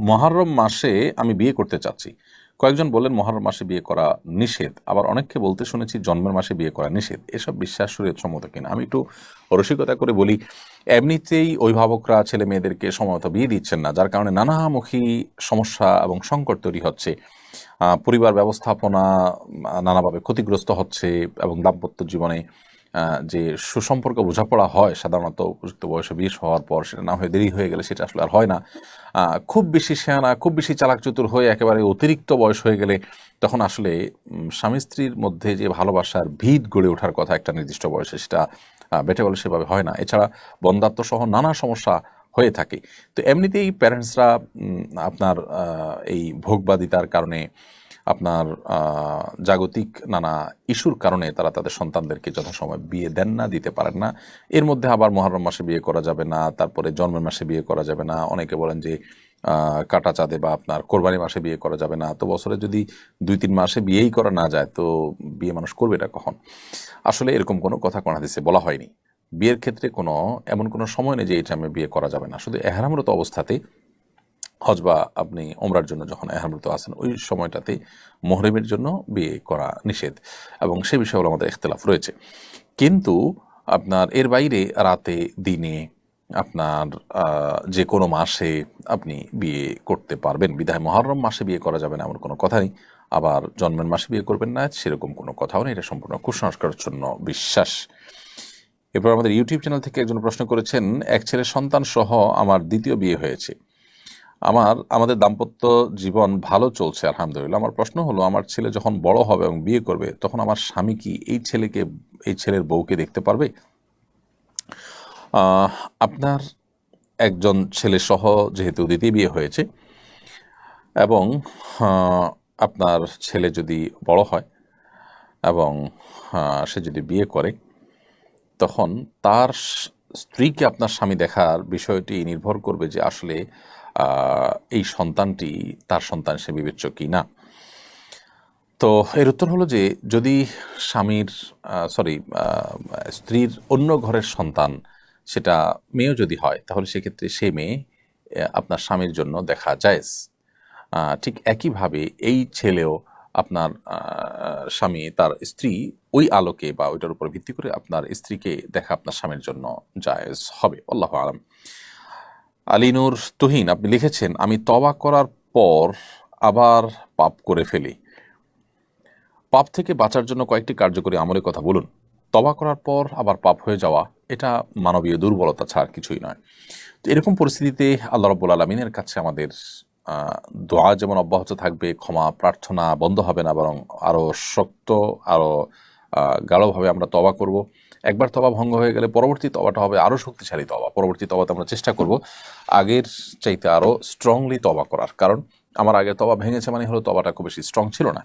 মহররম মাসে আমি বিয়ে করতে চাচ্ছি। কয়েকজন বলেন মহররম মাসে বিয়ে করা নিষেধ, আবার অনেককে বলতে শুনেছি জন্মের মাসে বিয়ে করা নিষেধ। এসব বিশ্বাস শরীয়তসম্মত কিনা? আমি একটু রসিকতা করে বলি, এমনিতেই অভিভাবকরা ছেলে মেয়েদেরকে সময়মত বিয়ে দিচ্ছেন না, যার কারণে নানামুখী সমস্যা এবং সংকট তৈরি হচ্ছে। পরিবার ব্যবস্থাপনা নানাভাবে ক্ষতিগ্রস্ত হচ্ছে এবং দাম্পত্য জীবনে যে সুসম্পর্ক বোঝাপড়া হয় সাধারণত উপযুক্ত বয়সে বিয়ে হওয়ার পর, সেটা না হয়ে দেরি হয়ে গেলে সেটা আসলে আর হয় না। খুব বেশি শেয়ানা, খুব বেশি চালাক চতুর হয়ে একেবারে অতিরিক্ত বয়স হয়ে গেলে তখন আসলে স্বামী স্ত্রীর মধ্যে যে ভালোবাসার ভিত গড়ে ওঠার কথা একটা নির্দিষ্ট বয়সে, সেটা বেটে বলে সেভাবে হয় না। এছাড়া বন্ধ্যাত্ব সহ নানা সমস্যা হয়ে থাকে। তো এমনিতেই প্যারেন্টসরা আপনার এই ভোগবাদিতার কারণে, আপনার জাগতিক নানা ইস্যুর কারণে তারা তাদের সন্তানদেরকে যথাসময় বিয়ে দেন না, দিতে পারেন না। এর মধ্যে আবার মহররম মাসে বিয়ে করা যাবে না, তারপরে জন্মের মাসে বিয়ে করা যাবে না। অনেকে বলেন যে কাটা চাঁদে বা আপনার কোরবানি মাসে বিয়ে করা যাবে না। তো বছরে যদি 2-3 মাসে বিয়েই করা না যায়, তো বিয়ে মানুষ করবে এটা কখন? আসলে এরকম কোনো কথা কোন হাদিসে বলা হয়নি। বিয়ের ক্ষেত্রে কোনো এমন কোনো সময় নেই যে এই টাইমে বিয়ে করা যাবে না। শুধু এহরামরত অবস্থাতে, হজ বা আপনি ওমরার জন্য যখন এহরামরত আছেন, ওই সময়টাতে মুহরিমের জন্য বিয়ে করা নিষেধ, এবং সে বিষয়ে আমাদের ইখতিলাফ রয়েছে। কিন্তু আপনার এর বাইরে রাতে, দিনে, আপনার যে কোনো মাসে আপনি বিয়ে করতে পারবেন। বিধায় মহররম মাসে বিয়ে করা যাবে না এমন কোনো কথা নেই, আবার জন্মের মাসে বিয়ে করবেন না সেরকম কোনো কথাও নেই। এটা সম্পূর্ণ কুসংস্কারাচ্ছন্ন বিশ্বাস। এরপর আমাদের ইউটিউব চ্যানেল থেকে একজন প্রশ্ন করেছেন, এক ছেলের সন্তান সহ আমার দ্বিতীয় বিয়ে হয়েছে। আমাদের দাম্পত্য জীবন ভালো চলছে আলহামদুলিল্লাহ। আমার প্রশ্ন হলো, আমার ছেলে যখন বড় হবে এবং বিয়ে করবে, তখন আমার স্বামী কি এই ছেলের বউকে দেখতে পারবে? আপনার একজন ছেলে সহ যেহেতু দ্বিতীয় বিয়ে হয়েছে, এবং আপনার ছেলে যদি বড় হয় এবং সে যদি বিয়ে করে, তখন তার স্ত্রীকে আপনার স্বামী দেখার বিষয়টি নির্ভর করবে যে আসলে এই সন্তানটি তার সন্তান সে বিবেচ্য কি না। তো এর উত্তর হলো যে, যদি স্বামীর স্ত্রীর অন্য ঘরের সন্তান সেটা মেয়েও যদি হয়, তাহলে সেক্ষেত্রে সেই মেয়ে আপনার স্বামীর জন্য দেখা জায়েজ। ঠিক একইভাবে এই ছেলেও আপনার স্বামী তার স্ত্রী ওই আলোকে বা ওইটার উপর ভিত্তি করে আপনার স্ত্রীকে দেখা আপনার স্বামীর জন্য জায়েজ হবে। আল্লাহু আলাম। আলিনুর তুহিন আপনি লিখেছেন, আমি তওবা করার পর আবার পাপ করে ফেলি। পাপ থেকে বাঁচার জন্য কয়েকটি কার্যকরী আমলের কথা বলুন। তওবা করার পর আবার পাপ হয়ে যাওয়া, এটা মানবীয় দুর্বলতা ছাড়া কিছুই নয়। তো এরকম পরিস্থিতিতে আল্লাহ রাব্বুল আলামিনের কাছে আমাদের দোয়া যেমন অব্যাহত থাকবে, ক্ষমা প্রার্থনা বন্ধ হবে না, বরং আরও শক্ত, আরও গাঢ়ভাবে আমরা তওবা করব। একবার তওবা ভঙ্গ হয়ে গেলে পরবর্তী তওবাটা হবে আরও শক্তিশালী তওবা। পরবর্তী তওবাতে আমরা চেষ্টা করব আগের চাইতে আরও স্ট্রংলি তওবা করার। কারণ আমার আগের তওবা ভেঙেছে মানে হলো তওবাটা খুব বেশি স্ট্রং ছিল না।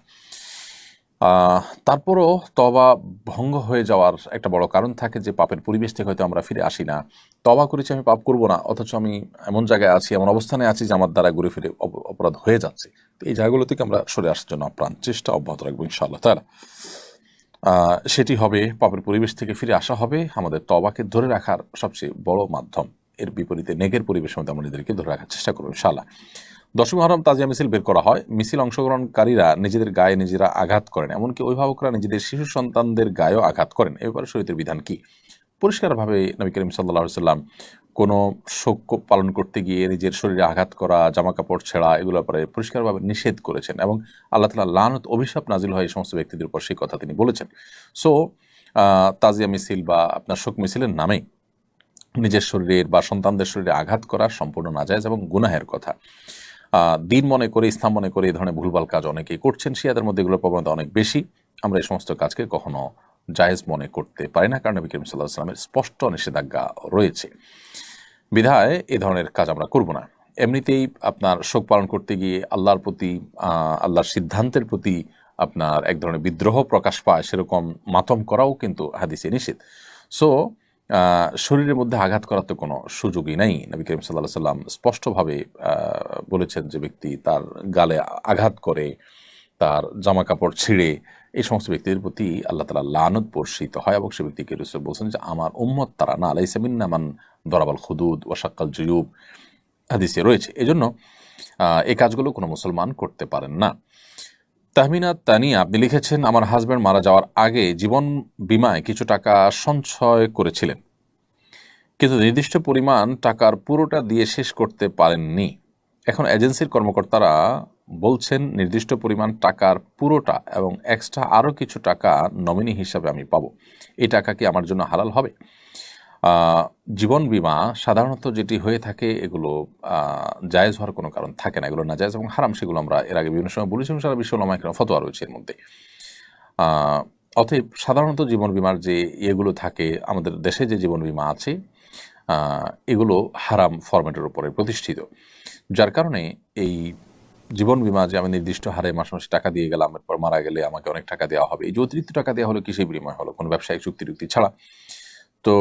তারপরও তওবা ভঙ্গ হয়ে যাওয়ার একটা বড় কারণ থাকে যে পাপের পরিবেশ থেকে হয়তো আমরা ফিরে আসি না। তওবা করেছি আমি পাপ করব না, অথচ আমি এমন জায়গায় আছি, এমন অবস্থানে আছি যে আমার দ্বারা ঘুরে ফিরে অপরাধ হয়ে যাচ্ছে। তো এই জায়গাগুলো থেকে আমরা সরে আসার জন্য আপ্রাণ চেষ্টা অব্যাহত রাখবো ইনশাআল্লাহ তাআলা। সেটি হবে, পাপের পরিবেশ থেকে ফিরে আসা হবে আমাদের তওবাকে ধরে রাখার সবচেয়ে বড় মাধ্যম। এর বিপরীতে নেগের পরিবেশের মধ্যে আমরা নিজেদেরকে ধরে রাখার চেষ্টা করবো ইনশাআল্লাহ। 10ই মুহররম তাজিয়া মিছিল বের করা হয়। মিছিল অংশগ্রহণকারীরা নিজেদের গায়ে নিজেরা আঘাত করেন, এমনকি অভিভাবকরা নিজেদের শিশু সন্তানদের গায়েও আঘাত করেন। এ ব্যাপারে শরীয়তের বিধান কি? পরিষ্কারভাবে নবী করিম সাল্লাল্লাহু আলাইহি সাল্লাম কোনো শোক পালন করতে গিয়ে নিজের শরীরে আঘাত করা, জামাকাপড় ছেঁড়া, এগুলোর ব্যাপারে পরিষ্কারভাবে নিষেধ করেছেন, এবং আল্লাহ তাআলা লানত অভিশাপ নাজিল হয় এই সমস্ত ব্যক্তিদের উপর, সেই কথা তিনি বলেছেন। সো তাজিয়া মিছিল বা আপনার শোক মিছিলের নামে নিজের শরীরের বা সন্তানদের শরীরে আঘাত করা সম্পূর্ণ নাজায়েজ এবং গুনাহের কথা। দিন মনে করে, ইসলাম মনে করে এই ধরনের ভুলভাল কাজ অনেকেই করছেন। শিয়াদের মধ্যে এগুলোর প্রবণতা অনেক বেশি। আমরা এই সমস্ত কাজকে কখনো জায়েজ মনে করতে পারি না, কারণ নবী করিম সাল্লাল্লাহু আলাইহি ওয়াসাল্লামের স্পষ্ট নিষেধাজ্ঞা রয়েছে। বিধায় এ ধরনের কাজ আমরা করব না। এমনিতেই আপনার শোক পালন করতে গিয়ে আল্লাহর প্রতি, আল্লাহর সিদ্ধান্তের প্রতি আপনার এক ধরনের বিদ্রোহ প্রকাশ পায়, সেরকম মাতম করাও কিন্তু হাদিসে নিষেধ। সো শরীরের মধ্যে আঘাত করার তো কোনো সুযোগই নেই। নবী করিম সাল্লাল্লাহু আলাইহি ওয়াসাল্লাম স্পষ্টভাবে বলেছেন যে ব্যক্তি তার গালে আঘাত করে, তার জামা কাপড় ছিঁড়ে, এই সমস্ত ব্যক্তিদের প্রতি আল্লাহ তাআলা লানত বর্ষিত হয়, এবং সে ব্যক্তিকে রাসূল বলছেন যে আমার উম্মত তারা না, লাইসা মিন্না মান দরাবাল খুদুদ ওয়া শাক্কাল জুয়ুব, হাদিসে রয়েছে। এজন্য এই কাজগুলো কোনো মুসলমান করতে পারেন না। তাহমিনা তানিয়া আপনি লিখেছেন, আমার হাজব্যান্ড মারা যাওয়ার আগে জীবন বীমায় কিছু টাকা সঞ্চয় করেছিলেন, কিন্তু নির্দিষ্ট পরিমাণ টাকার পুরোটা দিয়ে শেষ করতে পারেননি। এখন এজেন্সির কর্মকর্তারা বলছেন নির্দিষ্ট পরিমাণ টাকার পুরোটা এবং এক্সট্রা আরও কিছু টাকা নমিনি হিসাবে আমি পাবো। এই টাকা কি আমার জন্য হালাল হবে? জীবন বীমা সাধারণত যেটি হয়ে থাকে এগুলো জায়েজ হওয়ার কোনো কারণ থাকে না, এগুলো নাজায়েজ এবং হারাম, সেগুলো আমরা এর আগে বিভিন্ন সময় বলেছি এবং সারা বিশ্ব ওলামায়ে কেরাম ফতোয়া রয়েছে এর মধ্যে। অতএব সাধারণত জীবন বীমার যে ইয়েগুলো থাকে, আমাদের দেশে যে জীবন বীমা আছে এগুলো হারাম ফরম্যাটের উপরে প্রতিষ্ঠিত, যার কারণে এই জীবন বীমা যে আমি নির্দিষ্ট হারে মাসে মাসে টাকা দিয়ে গেলাম, এরপর মারা গেলে আমাকে অনেক টাকা দেওয়া হবে, এই যে অতিরিক্ত টাকা দেওয়া হলো কিসের বিনিময় হলো? কোনো ব্যবসায়িক চুক্তি ছাড়া। তো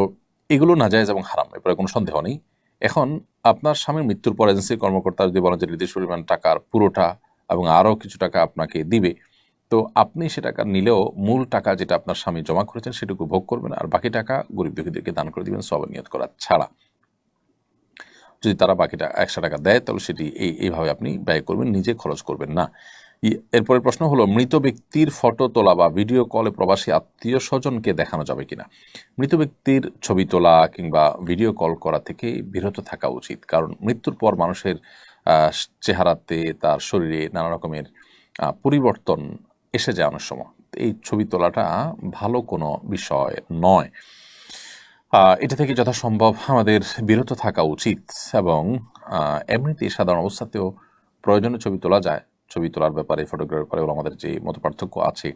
এগুলো নাজায়েজ এবং হারাম, এরপরে কোনো সন্দেহ নেই। এখন আপনার স্বামীর মৃত্যুর পর এজেন্সির কর্মকর্তা যদি বলেন যে নির্দিষ্ট পরিমাণ টাকার পুরোটা এবং আরও কিছু টাকা আপনাকে দিবে, তো আপনি সে টাকা নিলেও মূল টাকা যেটা আপনার স্বামী জমা করেছেন সেটুকু ভোগ করবেন, আর বাকি টাকা গরিব দুঃখীদেরকে দান করে দিবেন সওয়াব নিয়ত করা ছাড়া। যদি তারা বাকিটা 100 টাকা দেয় তাহলে সেটি এইভাবে আপনি ব্যয় করবেন, নিজে খরচ করবেন না। এরপরে প্রশ্ন হলো, মৃত ব্যক্তির ফটো তোলা বা ভিডিও কলে প্রবাসী আত্মীয় স্বজনকে দেখানো যাবে কিনা? মৃত ব্যক্তির ছবি তোলা কিংবা ভিডিও কল করা থেকে বিরত থাকা উচিত, কারণ মৃত্যুর পর মানুষের চেহারাতে, তার শরীরে নানা রকমের পরিবর্তন এসে যায় অনেক সময়। এই ছবি তোলাটা ভালো কোনো বিষয় নয়। এটা থেকে যথাসম্ভব আমাদের বিরত থাকা উচিত এবং এমনিতেই সাধারণ অবস্থাতেও প্রয়োজনে ছবি তোলা যায়। ছবি তোলার ব্যাপারে, ফটোগ্রাফির ব্যাপারে আমাদের যে মত পার্থক্য আছে,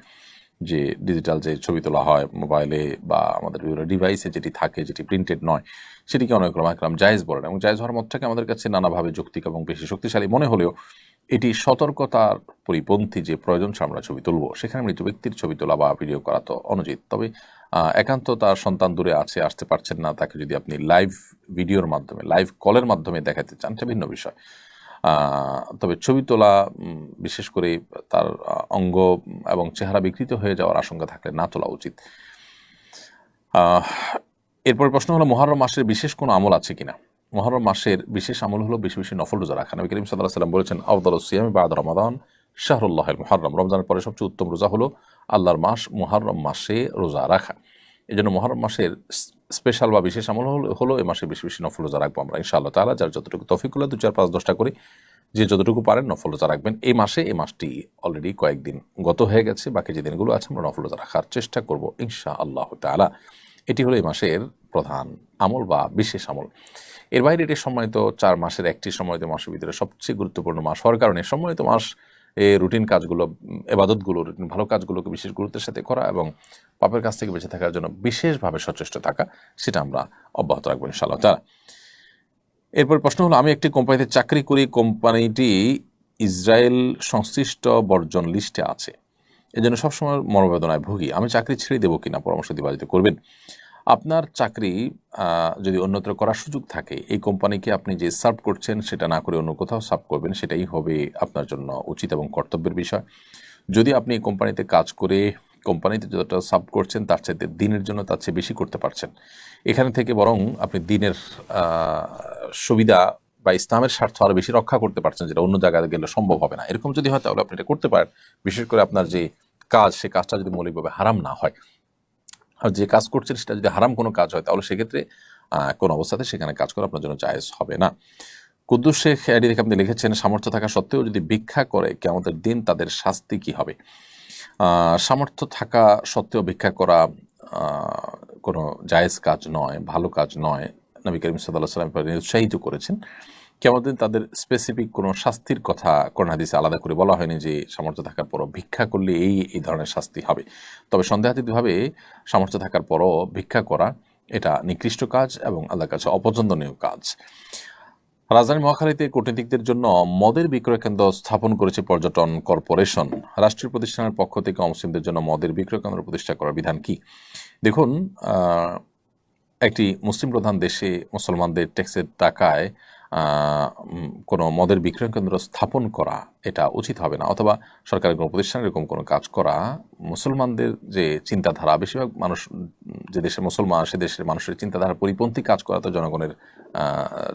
যে ডিজিটাল যে ছবি তোলা হয় মোবাইলে বা আমাদের বিভিন্ন ডিভাইসে যেটি থাকে, যেটি প্রিন্টেড নয়, সেটিকে অনেক ওলামায়ে জায়েজ বলেন এবং জায়েজ হওয়ার মতটাকে আমাদের কাছে নানাভাবে যৌক্তিক এবং বেশি শক্তিশালী মনে হলেও এটি সতর্কতার পরিপন্থী যে প্রয়োজন আমরা ছবি তুলব, সেখানে মৃত ব্যক্তির ছবি তোলা বা ভিডিও করা তো অনুচিত। তবে একান্ত তার সন্তান দূরে আসতে পারছেন না, তাকে যদি আপনি লাইভ ভিডিওর মাধ্যমে, লাইভ কলের মাধ্যমে দেখাতে চান, এটা ভিন্ন বিষয়। তবে ছবি তোলা বিশেষ করে তার অঙ্গ এবং চেহারা বিকৃত হয়ে যাওয়ার আশঙ্কা থাকলে না তোলা উচিত। এরপর প্রশ্ন হলো, মুহররম মাসের বিশেষ কোনো আমল আছে কিনা? মুহররম মাসের বিশেষ আমল হলো বেশি বেশি নফল রোজা রাখা। নবী করিম সাল্লাল্লাহু আলাইহি ওয়াসাল্লাম বলেছেন, আফদালুস সিয়ামি বা'দা রমাদান শাহরুল্লাহিল মুহররম। রমজানের পরে সবচেয়ে উত্তম রোজা হলো আল্লাহর মাস মুহররম মাসে রোজা রাখা। এজন্য মুহররম মাসের স্পেশাল বা বিশেষ আমল হলো এই মাসে বেশি বেশি নফল রোজা রাখবো আমরা ইনশাআল্লাহ তাআলা। যার যতটুকু তৌফিক হলো 2, 4, 5, 10টা করে যে যতটুকু পারেন নফল রোজা রাখবেন এই মাসটি অলরেডি কয়েকদিন গত হয়ে গেছে, বাকি যে দিনগুলো আছে আমরা নফল রোজা রাখার চেষ্টা করব ইনশাআল্লাহ তাআলা। এটি হলো এই মাসের প্রধান আমল বা বিশেষ আমল। এর বাইরে এটি সম্মানিত 4 মাসের একটি সম্মানিত মাসের ভিতরে সবচেয়ে গুরুত্বপূর্ণ মাস হওয়ার কারণে সম্মানিত মাস রুটিন কাজগুলো, এবাদতগুলো, রুটিন ভালো কাজগুলোকে বিশেষ গুরুত্বের সাথে করা এবং পাপের কাছ থেকে বেঁচে থাকার জন্য বিশেষভাবে সচেষ্ট থাকা, সেটা আমরা অব্যাহত রাখবো ইনশাআল্লাহ তাআলা। এরপর প্রশ্ন হলো, আমি একটি কোম্পানিতে চাকরি করি, কোম্পানিটি ইসরায়েল সংশ্লিষ্ট বর্জন লিস্টে আছে, এজন্য সবসময় মনোবেদনায় ভুগি, আমি চাকরি ছেড়ে দেবো কিনা? পরামর্শ দিবাজিত করবেন। আপনার চাকরি যদি অন্যত্র করার সুযোগ থাকে, এই কোম্পানিকে আপনি যে সার্ভ করছেন সেটা না করে অন্য কোথাও সার্ভ করবেন, সেটাই হবে আপনার জন্য উচিত এবং কর্তব্যের বিষয়। যদি আপনি এই কোম্পানিতে কাজ করে কোম্পানিতে যতটা সার্ভ করছেন তার চাইতে দিনের জন্য তার চেয়ে বেশি করতে পারছেন, এখানে থেকে বরং আপনি দিনের সুবিধা বা ইসলামের স্বার্থ আরও বেশি রক্ষা করতে পারছেন, যেটা অন্য জায়গায় গেলে সম্ভব হবে না। এরকম যদি হয় তাহলে আপনি এটা করতে পারেন, বিশেষ করে আপনার যে কাজ, সে কাজটা যদি মৌলিকভাবে হারাম না হয়। আর যে কাজ করছেন সেটা যদি হারাম কোনো কাজ হয় তাহলে সেক্ষেত্রে কোন অবস্থাতে সেখানে কাজ করা আপনার জন্য জায়েজ হবে না। কুদ্দুস শেখ আইডি থেকে আপনি লিখেছেন, সামর্থ্য থাকা সত্ত্বেও যদি ভিক্ষা করে কিয়ামতের দিন তাদের শাস্তি কি হবে? সামর্থ্য থাকা সত্ত্বেও ভিক্ষা করা কোনো জায়েজ কাজ নয়, ভালো কাজ নয়। নবী করিম সাল্লাল্লাহু আলাইহি ওয়াসাল্লাম উৎসাহিত করেছেন। কিয়ামতের দিন তাদের স্পেসিফিক কোনো শাস্তির কথা কোরআন হাদিসে আলাদা করে বলা হয়নি যে সামর্থ্য থাকার পরও ভিক্ষা করলে এই ধরনের শাস্তি হবে। তবে সন্দেহাতীতভাবে সামর্থ্য থাকার পরও ভিক্ষা করা এটা নিকৃষ্ট কাজ এবং আল্লাহর কাছে অপছন্দনীয় কাজ। রাজধানী মহাখালীতে কূটনীতিকদের জন্য মদের বিক্রয় কেন্দ্র স্থাপন করেছে পর্যটন কর্পোরেশন। রাষ্ট্রীয় প্রতিষ্ঠানের পক্ষ থেকে অমুসলিমদের জন্য মদের বিক্রয় কেন্দ্র প্রতিষ্ঠা করার বিধান কি? দেখুন, একটি মুসলিম প্রধান দেশে মুসলমানদের ট্যাক্সের টাকায় কোনো মদের বিক্রয় কেন্দ্র স্থাপন করা এটা উচিত হবে না, অথবা সরকারের কোনো প্রতিষ্ঠান এরকম কোনো কাজ করা মুসলমানদের যে চিন্তাধারা, বেশিরভাগ মানুষ যে দেশের মুসলমান সে দেশের মানুষের চিন্তাধারার পরিপন্থী কাজ করা তো জনগণের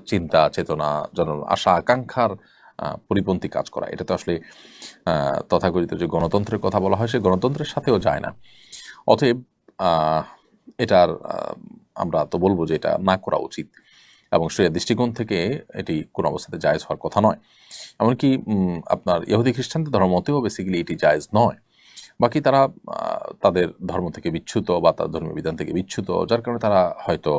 চিন্তা চেতনা, আশা আকাঙ্ক্ষার পরিপন্থী কাজ করা। এটা তো আসলে তথাকথিত যে গণতন্ত্রের কথা বলা হয় সেই গণতন্ত্রের সাথেও যায় না। অতএব এটার আমরা তো বলবো যে এটা না করা উচিত এবং শরিয়ার দৃষ্টিকোণ থেকে এটি কোনো অবস্থাতে জায়েজ হওয়ার কথা নয়। এমনকি আপনার ইহুদি খ্রিস্টানদের ধর্ম মতেও বেসিক্যালি এটি জায়েজ নয়। বাকি তারা তাদের ধর্ম থেকে বিচ্যুত বা তাদের ধর্মীয় বিধান থেকে বিচ্যুত, যার কারণে তারা হয়তো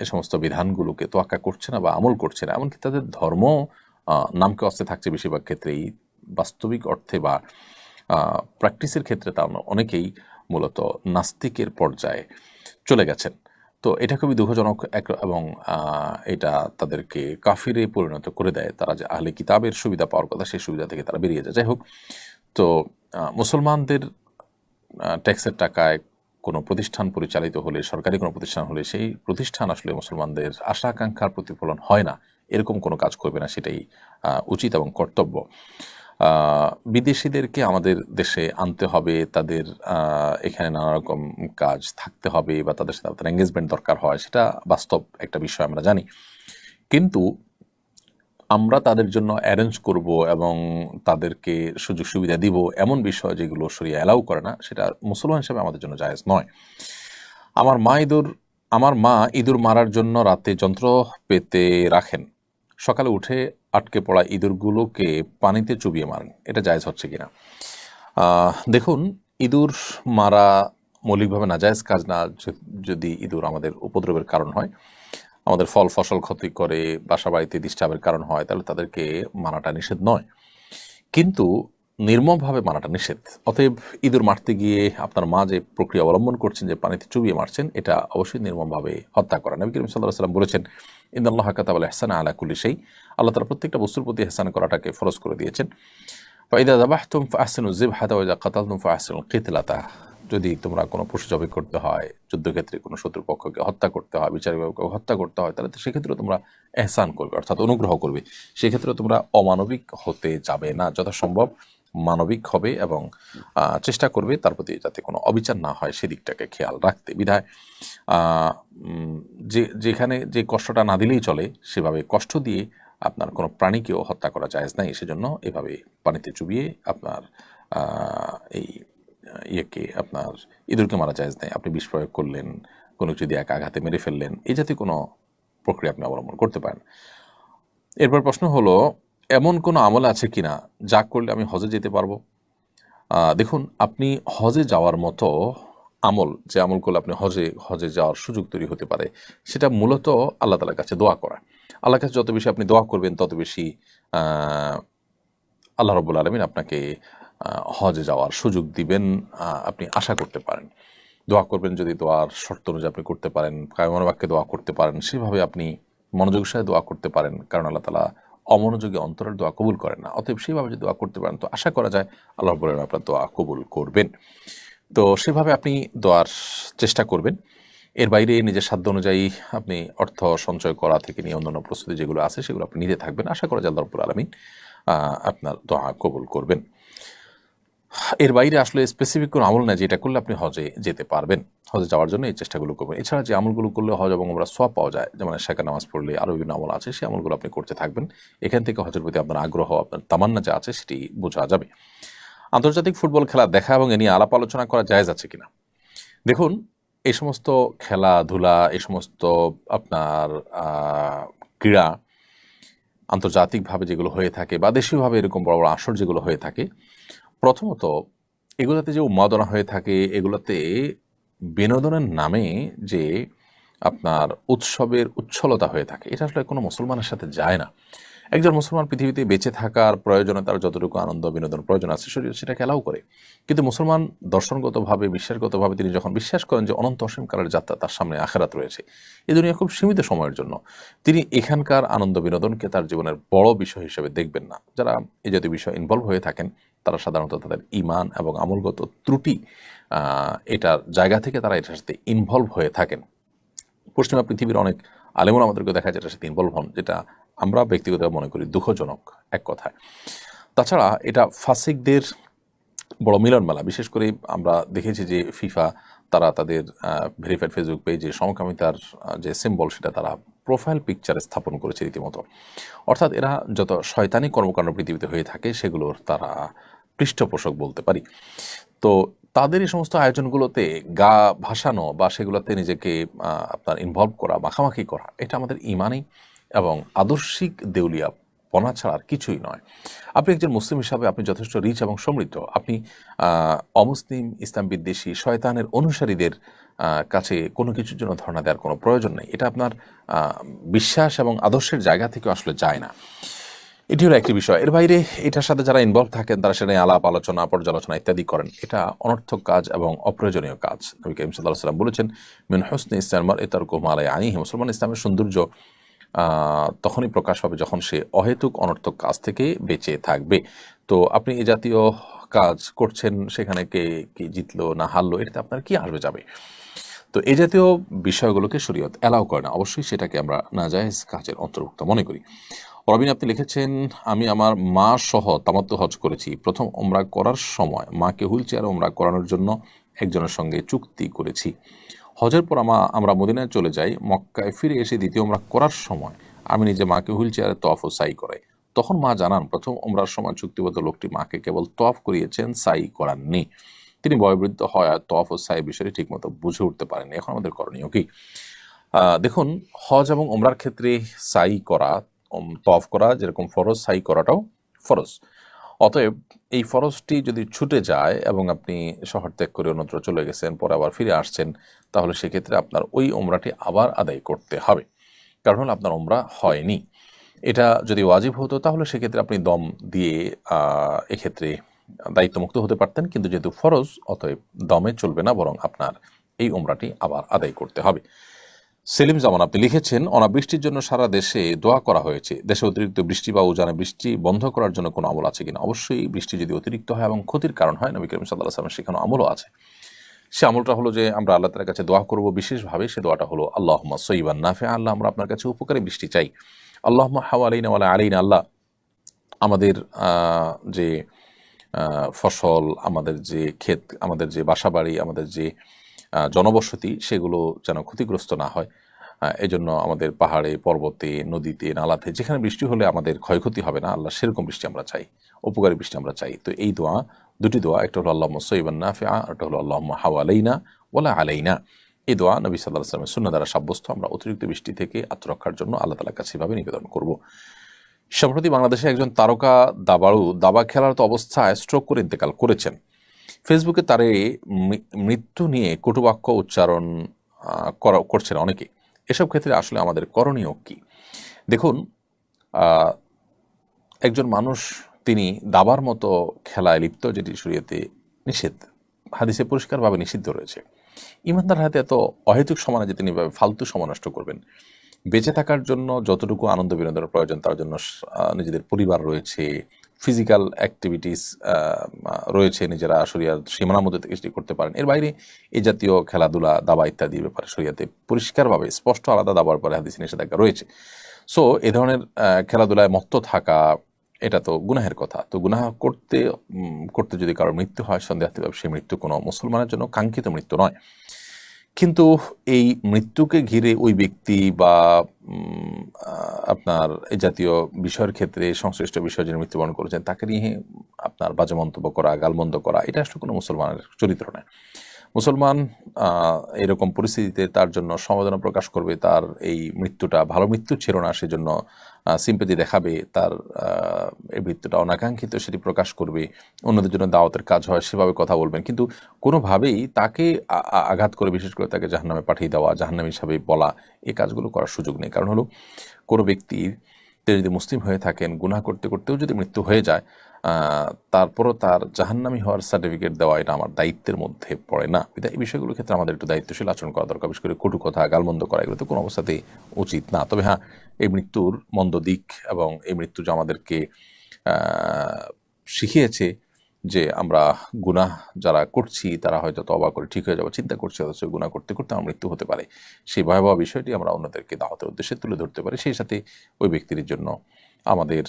এই সমস্ত বিধানগুলোকে তোয়াক্কা করছে না বা আমল করছে না। এমনকি তাদের ধর্ম নামকে অস্তে থাকছে বেশিরভাগ ক্ষেত্রেই, বাস্তবিক অর্থে বা প্র্যাকটিসের ক্ষেত্রে তা অনেকেই মূলত নাস্তিকের পর্যায়ে চলে গেছেন। তো এটা খুবই দুঃখজনক এবং এটা তাদেরকে কাফিরে পরিণত করে দেয়। তারা যে আহলে কিতাবের সুবিধা পাওয়ার কথা সেই সুবিধা থেকে তারা বেরিয়ে যায়। যাই হোক, তো মুসলমানদের ট্যাক্সের টাকায় কোনো প্রতিষ্ঠান পরিচালিত হলে, সরকারি কোনো প্রতিষ্ঠান হলে, সেই প্রতিষ্ঠান আসলে মুসলমানদের আশা আকাঙ্ক্ষার প্রতিফলন হয় না, এরকম কোনো কাজ করবে না, সেটাই উচিত এবং কর্তব্য। বিদেশিদেরকে আমাদের দেশে আনতে হবে, তাদের এখানে নানা রকম কাজ থাকতে হবে বা তাদের সাথে আপনার এঙ্গেজমেন্ট দরকার হয়, সেটা বাস্তব একটা বিষয় আমরা জানি। কিন্তু আমরা তাদের জন্য অ্যারেঞ্জ করব এবং তাদেরকে সুযোগ সুবিধা দিব এমন বিষয় যেগুলো শরিয়া অ্যালাউ করে না, সেটা মুসলমান হিসেবে আমাদের জন্য জায়েজ নয়। আমার মা ইঁদুর মারার জন্য রাতে যন্ত্র পেতে রাখেন, সকালে উঠে আটকে পড়া ইঁদুরগুলোকে পানিতে চুবিয়ে মারেন, এটা জায়েজ হচ্ছে কিনা? দেখুন, ইঁদুর মারা মৌলিকভাবে নাজায়েজ কাজ না। যদি ইঁদুর আমাদের উপদ্রবের কারণ হয়, আমাদের ফল ফসল ক্ষতি করে, বাসা বাড়িতে ডিস্টার্বের কারণ হয়, তাহলে তাদেরকে মারাটা নিষেধ নয়, কিন্তু নির্মমভাবে মারাটা নিষেধ। অতএব ইঁদুর মারতে গিয়ে আপনার মা যে প্রক্রিয়া অবলম্বন করছেন, যে পানিতে চুবিয়ে মারছেন, এটা অবশ্যই নির্মমভাবে হত্যা করা। নবী করিম সাল্লাল্লাহু আলাইহি ওয়াসাল্লাম বলেছেন, ইন্নাল্লাহা কাতাবাল ইহসানা আলা কুল্লি শাই, আল্লাহ তাআলা প্রত্যেকটা বস্তুর প্রতি ইহসান করাটাকে ফরজ করে দিয়েছেন। ফাইদা যাবাহতুম ফাহসিনু যিবহাতা ওয়া ইযা কাতালতুম ফাহসিনুল কিতলাতা, যদি তোমরা কোনো পশু জবাই করতে হয়, যুদ্ধক্ষেত্রে কোনো শত্রুপক্ষকে হত্যা করতে হয়, বিচারিকভাবে হত্যা করতে হয়, তাহলে তো সেক্ষেত্রে তোমরা এহসান করবে, অর্থাৎ অনুগ্রহ করবে। সেক্ষেত্রে তোমরা অমানবিক হতে যাবে না, যথাসম্ভব মানবিক হবে এবং চেষ্টা করবে তার প্রতি যাতে কোনো অবিচার না হয় সেদিকটাকে খেয়াল রাখতে। বিধায় যেখানে যে কষ্টটা না দিলেই চলে, সেভাবে কষ্ট দিয়ে আপনার কোনো প্রাণীকেও হত্যা করা জায়েজ নাই। সেজন্য এভাবে পানিতে চুবিয়ে আপনার এই আপনার ইঁদুরকে মারা জায়েজ নাই। আপনি বিষ প্রয়োগ করলেন, কোনো যদি এক আঘাতে মেরে ফেললেন, এই জাতীয় কোনো প্রক্রিয়া আপনি অবলম্বন করতে পারেন। এরপর প্রশ্ন হলো, এমন কোনো আমল আছে কিনা যা করলে আমি হজে যেতে পারবো? দেখুন, আপনি হজে যাওয়ার মতো আমল, যে আমল করলে আপনি হজে যাওয়ার সুযোগ তৈরি হতে পারে, সেটা মূলত আল্লাহ তাআলার কাছে দোয়া করা। আল্লাহর কাছে যত বেশি আপনি দোয়া করবেন, তত বেশি আল্লাহ রাব্বুল আলামিন আপনাকে হজে যাওয়ার সুযোগ দিবেন, আপনি আশা করতে পারেন। দোয়া করবেন, যদি দোয়ার শর্ত অনুযায়ী আপনি করতে পারেন, কায়মান বাক্যে দোয়া করতে পারেন, সেভাবে আপনি মনোযোগের সাথে দোয়া করতে পারেন, কারণ আল্লাহ তাআলা অমনোযোগী অন্তরের দোয়া কবুল করেন না। অতএব সেভাবে যদি দোয়া করতে পারেন, তো আশা করা যায় আল্লাহ রাব্বুল আলামিন আপনার দোয়া কবুল করবেন। তো সেভাবে আপনি দোয়ার চেষ্টা করবেন। এর বাইরে নিজের সাধ্য অনুযায়ী আপনি অর্থ সঞ্চয় করা থেকে নিয়ে অন্যান্য প্রস্তুতি যেগুলো আছে সেগুলো আপনি নিতে থাকবেন। আশা করা যায় আল্লাহ রাব্বুল আলামিন আপনার দোয়া কবুল করবেন। এর বাইরে আসলে স্পেসিফিক কোনো আমল নাই যেটা করলে আপনি হজে যেতে পারবেন। হজে যাওয়ার জন্য এই চেষ্টাগুলো করবেন। এছাড়া যে আমলগুলো করলে হজ এবং ওমরাহ সওয়াব পাওয়া যায়, যেমন এশার নামাজ পড়লে আরও বিভিন্ন আমল আছে, সেই আমলগুলো আপনি করতে থাকবেন। এখান থেকে হজের প্রতি আপনার আগ্রহ, আপনার তামান্না যা আছে সেটি বোঝা যাবে। আন্তর্জাতিক ফুটবল খেলা দেখা এবং এ নিয়ে আলাপ আলোচনা করা জায়েজ আছে কিনা? দেখুন, এই সমস্ত খেলাধুলা, এই সমস্ত আপনার ক্রীড়া আন্তর্জাতিকভাবে যেগুলো হয়ে থাকে বা দেশীয়ভাবে এরকম বড় বড় আসর যেগুলো হয়ে থাকে, প্রথমত এগুলোতে যে উন্মাদনা হয়ে থাকে, এগুলোতে বিনোদনের নামে যে আপনার উৎসবের উচ্ছলতা হয়ে থাকে, এটা আসলে কোনো মুসলমানের সাথে যায় না। একজন মুসলমান পৃথিবীতে বেঁচে থাকার প্রয়োজনে তার যতটুকু আনন্দ বিনোদন প্রয়োজন আছে সেটাকে অ্যালাউ করে। কিন্তু মুসলমান দর্শনগতভাবে, বিশ্বাসগতভাবে তিনি যখন বিশ্বাস করেন যে অনন্ত অসীমকালের যাত্রা, তার সামনে আখেরাত রয়েছে, এই দুনিয়া খুব সীমিত সময়ের জন্য, তিনি এখানকার আনন্দ বিনোদনকে তার জীবনের বড় বিষয় হিসেবে দেখবেন না। যারা এই জাতীয় বিষয় ইনভলভ হয়ে থাকেন, তারা সাধারণত তাদের ঈমান এবং আমলগত ত্রুটি এটার জায়গা থেকে তারা এটার সাথে ইনভলভ হয়ে থাকেন। পশ্চিমা পৃথিবীর অনেক আলেমুল আমাদেরকে দেখা যায় এটার সাথে ইনভলভ হন, যেটা আমরা ব্যক্তিগতভাবে মনে করি দুঃখজনক এক কথায়। তাছাড়া এটা ফাসিকদের বড় মিলন মেলা। বিশেষ করে আমরা দেখেছি যে ফিফা তারা তাদের ভেরিফাইড ফেসবুক পেজে সমকামিতার যে সিম্বল সেটা তারা প্রোফাইল পিকচার স্থাপন করেছে রীতিমতো। অর্থাৎ এরা যত শয়তানি কর্মকাণ্ড পৃথিবীতে হয়ে থাকে সেগুলোর তারা পৃষ্ঠপোষক বলতে পারি। তো তাদের এই সমস্ত আয়োজনগুলোতে গা ভাসানো বা সেগুলোতে নিজেকে আপনার ইনভলভ করা, মাখামাখি করা, এটা আমাদের ইমানি এবং আদর্শিক দেউলিয়াপনা ছাড়া আর কিছুই নয়। আপনি একজন মুসলিম হিসাবে আপনি যথেষ্ট রিচ এবং সমৃদ্ধ। আপনি অমুসলিম, ইসলাম বিদ্বেষী, শয়তানের অনুসারীদের কাছে কোনো কিছুর জন্য ধর্ণা দেওয়ার কোনো প্রয়োজন নেই। এটা আপনার বিশ্বাস এবং আদর্শের জায়গা থেকে আসলে যায় না। এটি হলো একটি বিষয়। এর বাইরে এটার সাথে যারা ইনভলভ থাকেন তারা সেটা নিয়ে আলাপ আলোচনা, পর্যালোচনা ইত্যাদি করেন, এটা অনর্থক কাজ এবং অপ্রয়োজনীয় কাজ। নবী করিম সাল্লাল্লাহু আলাইহি ওয়াসাল্লাম বলেছেন, মিন হুসনি ইসলামিল মারই তারকুহু মা লা ইয়ানিহি। মুসলমান ইসলামের সৌন্দর্য তখনই প্রকাশ পাবে যখন সে অহেতুক অনর্থক কাজ থেকে বেঁচে থাকবে। তো আপনি এই জাতীয় কাজ করছেন, সেখানে কে কি জিতলো না হারলো এটাতে আপনার কি আসবে যাবে। তো এই জাতীয় বিষয়গুলোকে শরীয়ত অ্যালাউ করে না, অবশ্যই সেটাকে আমরা নাজায়েজ কাজের অন্তর্ভুক্ত মনে করি। রবিন আপনি লিখেছেন, আমি আমার মা সহ তামাত্তু হজ করেছি। প্রথম ওমরা করার সময় মাকে হুইল চেয়ারে ওমরা করানোর জন্য একজনের সঙ্গে চুক্তি করেছি। হজের পর আমরা মদিনায় চলে যাই। মক্কায় ফিরে এসে দ্বিতীয় ওমরা করার সময় আমি নিজে মাকে হুইল চেয়ারে তওয়াফ ও সাই করাই। তখন মা জানান প্রথম ওমরার সময় চুক্তিবদ্ধ লোকটি মাকে কেবল তওয়াফ করিয়েছেন, সাই করাননি। তিনি বয়োবৃদ্ধ হয় আর তওয়াফ ও সাই বিষয়টি ঠিকমতো বুঝে উঠতে পারেননি। এখন আমাদের করণীয় কি? দেখুন, হজ এবং ওমরার ক্ষেত্রে সাই করা, তওয়াফ করা যেরকম ফরজ, সাই করাটাও ফরজ। অতএব এই ফরজটি যদি ছুটে যায় এবং আপনি শহর ত্যাগ করে অন্যত্র চলে গেছেন, পরে আবার ফিরে আসছেন, তাহলে সেক্ষেত্রে আপনার ওই ওমরাটি আবার আদায় করতে হবে, কারণ হলো আপনার ওমরা হয়নি। এটা যদি ওয়াজিব হতো তাহলে সেক্ষেত্রে আপনি দম দিয়ে এক্ষেত্রে দায়িত্বমুক্ত হতে পারতেন, কিন্তু যেহেতু ফরজ অতএব দমে চলবে না, বরং আপনার এই ওমরাটি আবার আদায় করতে হবে। সেলিম জামান আপনি লিখেছেন, অনাবৃষ্টির জন্য সারা দেশে দোয়া করা হয়েছে। দেশে অতিরিক্ত বৃষ্টি বা উজানে বৃষ্টি বন্ধ করার জন্য কোনো আমল আছে কিনা? অবশ্যই বৃষ্টি যদি অতিরিক্ত হয় এবং ক্ষতির কারণ হয়, নবী করিম সাল্লাল্লাহু আলাইহি ওয়াসাল্লামের সেখানে আমলও আছে। সে আমলটা হলো যে আমরা আল্লাহ তাআলার কাছে দোয়া করব বিশেষভাবে। সে দোয়াটা হলো আল্লাহুম্মা সাইয়্যিবান নাফিআ। আল্লাহ, আমরা আপনার কাছে উপকারী বৃষ্টি চাই। আল্লাহুম্মা হাওয়ালাইনা ওয়ালা আলাইনা। আল্লাহ, আমাদের যে ফসল, আমাদের যে ক্ষেত, আমাদের যে বাসাবাড়ি, আমাদের যে জনবসতি, সেগুলো যেন ক্ষতিগ্রস্ত না হয়। এজন্য আমাদের পাহাড়ে, পর্বতে, নদীতে, নালাতে যেখানে বৃষ্টি হলে আমাদের ক্ষয়ক্ষতি হবে না, আল্লাহ সেরকম বৃষ্টি আমরা চাই, উপকারী বৃষ্টি আমরা চাই। তো এই দোয়া, দুটি দোয়া, একটা হলো আল্লাহুম্মা সাইয়্যিবান নাফিআ, একটা হলো আল্লাহুম্মা হাওয়ালাইনা ওয়ালা আলাইনা। এই দোয়া নবী সাল্লাল্লাহু আলাইহি ওয়াসাল্লামের সুন্নাহ দ্বারা সাব্যস্ত। আমরা অতিরিক্ত বৃষ্টি থেকে আত্মরক্ষার জন্য আল্লাহ তাআলার কাছে এভাবে নিবেদন করব। সম্প্রতি বাংলাদেশে একজন তারকা দাবাড়ু দাবা খেলারত অবস্থায় স্ট্রোক করে ইন্তেকাল করেছেন। ফেসবুকে তার এই মৃত্যু নিয়ে কটুবাক্য উচ্চারণ করছেন অনেকে। এসব ক্ষেত্রে আসলে আমাদের করণীয় কি? দেখুন, একজন মানুষ তিনি দাবার মতো খেলায় লিপ্ত, যেটি শরীয়তে নিষেধ, হাদিসে পরিষ্কারভাবে নিষিদ্ধ রয়েছে। ইমানদার হাতে এত অহেতুক সময় যে তিনি ফালতু সময় নষ্ট করবেন। বেঁচে থাকার জন্য যতটুকু আনন্দ বিনোদনের প্রয়োজন, তার জন্য নিজেদের পরিবার রয়েছে, ফিজিক্যাল অ্যাক্টিভিটিস রয়েছে, নিজেরা শরিয়ার সীমানার মধ্যে থেকে সেটি করতে পারেন। এর বাইরে এই জাতীয় খেলাধুলা, দাবা ইত্যাদির ব্যাপারে শরিয়াতে পরিষ্কারভাবে স্পষ্ট আলাদা দাবার পরে হাদিসে নিষেধাজ্ঞা রয়েছে। সো এ ধরনের খেলাধুলায় মত্ত থাকা, এটা তো গুনাহের কথা। তো গুনাহ করতে করতে যদি কারোর মৃত্যু হয়, সন্দেহাতীতভাবে সেই মৃত্যু কোনো মুসলমানের জন্য কাঙ্ক্ষিত মৃত্যু নয়। কিন্তু এই মৃত্যুকে ঘিরে ওই ব্যক্তি বা আপনার এই জাতীয় বিষয়ের ক্ষেত্রে সংশ্লিষ্ট বিষয় যিনি মৃত্যুবরণ করেছেন তাকে নিয়ে আপনার বাজে মন্তব্য করা, গালমন্দ করা, এটা আসলে কোনো মুসলমানের চরিত্র নয়। মুসলমান এরকম পরিস্থিতিতে তার জন্য সমবেদনা প্রকাশ করবে, তার এই মৃত্যুটা ভালো মৃত্যু ছিল না সেজন্য সিম্পেথি দেখাবে, তার এই মৃত্যুটা অনাকাঙ্ক্ষিত সেটি প্রকাশ করবে, অন্যদের জন্য দাওয়াতের কাজ হয় সেভাবে কথা বলবেন। কিন্তু কোনোভাবেই তাকে আঘাত করে, বিশেষ করে তাকে জাহান্নামে পাঠিয়ে দেওয়া, জাহান্নামী হিসাবে বলা, এই কাজগুলো করার সুযোগ নেই। কারণ হলো, কোনো ব্যক্তির তিনি যদি মুসলিম হয়ে থাকেন, গুনাহ করতে করতেও যদি মৃত্যু হয়ে যায়, তারপরও তার জাহান্নামী হওয়ার সার্টিফিকেট দেওয়া এটা আমার দায়িত্বের মধ্যে পড়ে না। এই বিষয়গুলোর ক্ষেত্রে আমাদের একটু দায়িত্বশীল আচরণ করা দরকার। বিশেষ করে কটু কথা, গালমন্দ করা, এগুলো তো কোনো অবস্থাতেই উচিত না। তবে হ্যাঁ, এই মৃত্যুর মন্দ দিক এবং এই মৃত্যু যে আমাদেরকে শিখিয়েছে যে আমরা গুনাহ যারা করছি তারা হয়তো তওবা করে ঠিক হয়ে যাবো চিন্তা করছে, অথচ গুনাহ করতে করতে আমার মৃত্যু হতে পারে। সেই ভয়াবহ বিষয়টি আমরা অন্যদেরকে দাওয়াতের উদ্দেশ্যে তুলে ধরতে পারি। সেই সাথে ওই ব্যক্তির জন্য আমাদের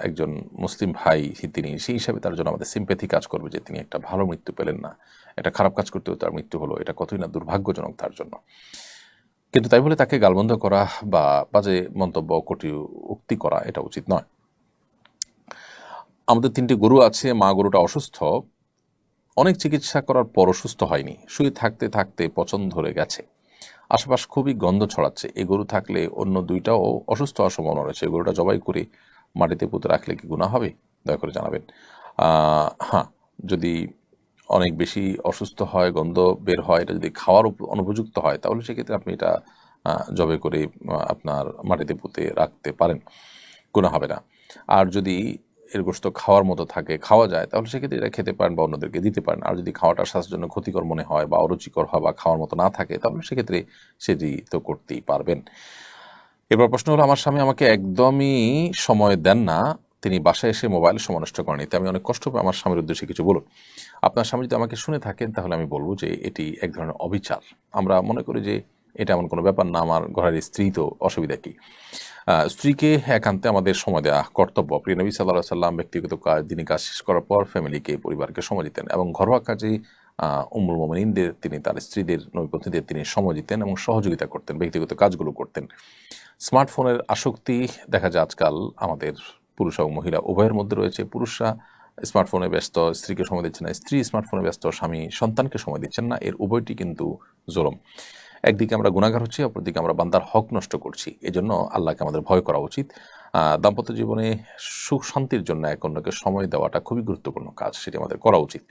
একজন মুসলিম ভাই তিনি, সেই হিসাবে তার জন্য আমাদের সিম্প্যাথি কাজ করবে যে তিনি একটা ভালো মৃত্যু পেলেন না, একটা খারাপ কাজ করতেও তার মৃত্যু হলো, এটা কতই না দুর্ভাগ্যজনক তার জন্য। কিন্তু তাই বলে তাকে গালমন্দ করা বা বাজে মন্তব্য কটু উক্তি করা এটা উচিত নয়। আমাদের 3টি গরু আছে, মা গরুটা অসুস্থ, অনেক চিকিৎসা করার পর অসুস্থ হয়নি, শুয়ে থাকতে থাকতে পচন ধরে গেছে, আশেপাশ খুবই গন্ধ ছড়াচ্ছে। এই গরু থাকলে অন্য 2টাও অসুস্থ হওয়ার সম্ভাবনা রয়েছে। এই গরুটা জবাই করে মাটিতে পুঁতে রাখলে কি গুনাহ হবে? দয়া করে জানাবেন। হ্যাঁ, যদি অনেক বেশি অসুস্থ হয়, গন্ধ বের হয়, এটা যদি খাওয়ার অনুপযুক্ত হয়, তাহলে সেক্ষেত্রে আপনি এটা জবাই করে আপনার মাটিতে পুঁতে রাখতে পারেন, গুনাহ হবে না। আর যদি এর গোশত খাওয়ার মতো থাকে, খাওয়া যায়, তাহলে সেক্ষেত্রে এটা খেতে পারেন বা অন্যদেরকে দিতে পারেন। আর যদি খাওয়াটা স্বাস্থ্যের জন্য ক্ষতিকর মনে হয় বা অরুচিকর হয় বা খাওয়ার মতো না থাকে, তাহলে সেক্ষেত্রে সেটি তো করতেই পারবেন। এবার প্রশ্ন হলো, আমার স্বামী আমাকে একদমই সময় দেন না, তিনি বাসায় এসে মোবাইল সময় নষ্ট করেন, এতে আমি অনেক কষ্ট পাই। আমার স্বামীর উদ্দেশ্যে কিছু বলুন। আপনার স্বামী যদি আমাকে শুনে থাকেন, তাহলে আমি বলবো যে এটি এক ধরনের অবিচার। আমরা মনে করি যে এটা এমন কোনো ব্যাপার না, আমার ঘরের স্ত্রী, তো অসুবিধা কি? স্ত্রীকে একান্তে আমাদের সময় দেওয়া কর্তব্য। প্রিয় নবী সাল্লাল্লাহু আলাইহি সাল্লাম ব্যক্তিগত কাজ, দিনী কাজ শেষ করার পর ফ্যামিলিকে, পরিবারকে সময় দিতেন এবং ঘরোয়া কাজে উম্মুল মুমিনিনদের, তিনি তার স্ত্রীদের, নবীপন্থীদের তিনি সময় দিতেন এবং সহযোগিতা করতেন, ব্যক্তিগত কাজগুলো করতেন। স্মার্টফোনের আসক্তি দেখা যায় আজকাল আমাদের পুরুষ এবং মহিলা উভয়ের মধ্যে রয়েছে। পুরুষরা স্মার্টফোনে ব্যস্ত, স্ত্রীকে সময় দিচ্ছে না, স্ত্রী স্মার্টফোনে ব্যস্ত, স্বামী সন্তানকে সময় দিচ্ছেন না। এর উভয়টি কিন্তু জুলুম। একদিকে আমরা গুনাহগার হচ্ছি, অপরদিকে আমরা বান্দার হক নষ্ট করছি। এজন্য আল্লাহকে আমাদের ভয় করা উচিত। দাম্পত্য জীবনে সুখ শান্তির জন্য এক অন্যকে সময় দেওয়াটা খুবই গুরুত্বপূর্ণ কাজ, সেটি আমাদের করা উচিত।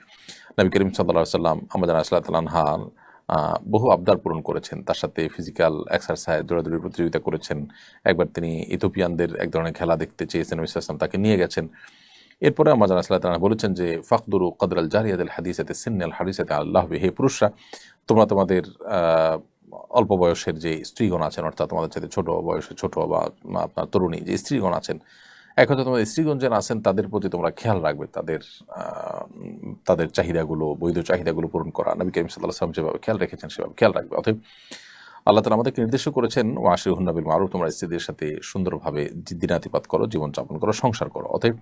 নবী করিম সাল্লাল্লাহু আলাইহি সাল্লাম আমাদের রাসূলুল্লাহ সাল্লাল্লাহু আনহা বহু আবদার পূরণ করেছেন। তার সাথে ফিজিক্যাল এক্সারসাইজ, দৌড়াদৌড়ির প্রতিযোগিতা করেছেন। একবার তিনি ইথিওপিয়ানদের এক ধরনের খেলা দেখতে চেয়েছেন, নবী সাল্লাল্লাহু আলাইহি ওয়াসাল্লাম তাকে নিয়ে গেছেন। এরপরে আমাদের রাসূলুল্লাহ সাল্লাল্লাহু আলাইহি ওয়াসাল্লাম বলেছেন যে ফাকদুরু কদরাল জারিয়াতিল হাদিসাতি সিন্নাল হাদিসাতি আল্লাহ হে পুরুষরা, তোমরা তোমাদের অল্প বয়সের যে স্ত্রীগণ আছেন, অর্থাৎ তোমাদের সাথে ছোট বয়সে ছোট বা আপনার তরুণী যে স্ত্রীগণ আছেন, এক কথা তোমাদের স্ত্রীগণ যারা আছেন তাদের প্রতি তোমরা খেয়াল রাখবে, তাদের চাহিদাগুলো, বৈধ চাহিদাগুলো পূরণ করা। নবী করিম সাল্লাল্লাহু আলাইহি ওয়াসাল্লাম যেভাবে খেয়াল রেখেছেন সেভাবে খেয়াল রাখবে। অতএব আল্লাহ তাআলা আমাদেরকে নির্দেশ করেছেন, ওয়াশিরুহুন্না বিল মারুফ, তোমরা স্ত্রীদের সাথে সুন্দরভাবে দিনাতিপাত করো, জীবনযাপন করো, সংসার করো। অতএব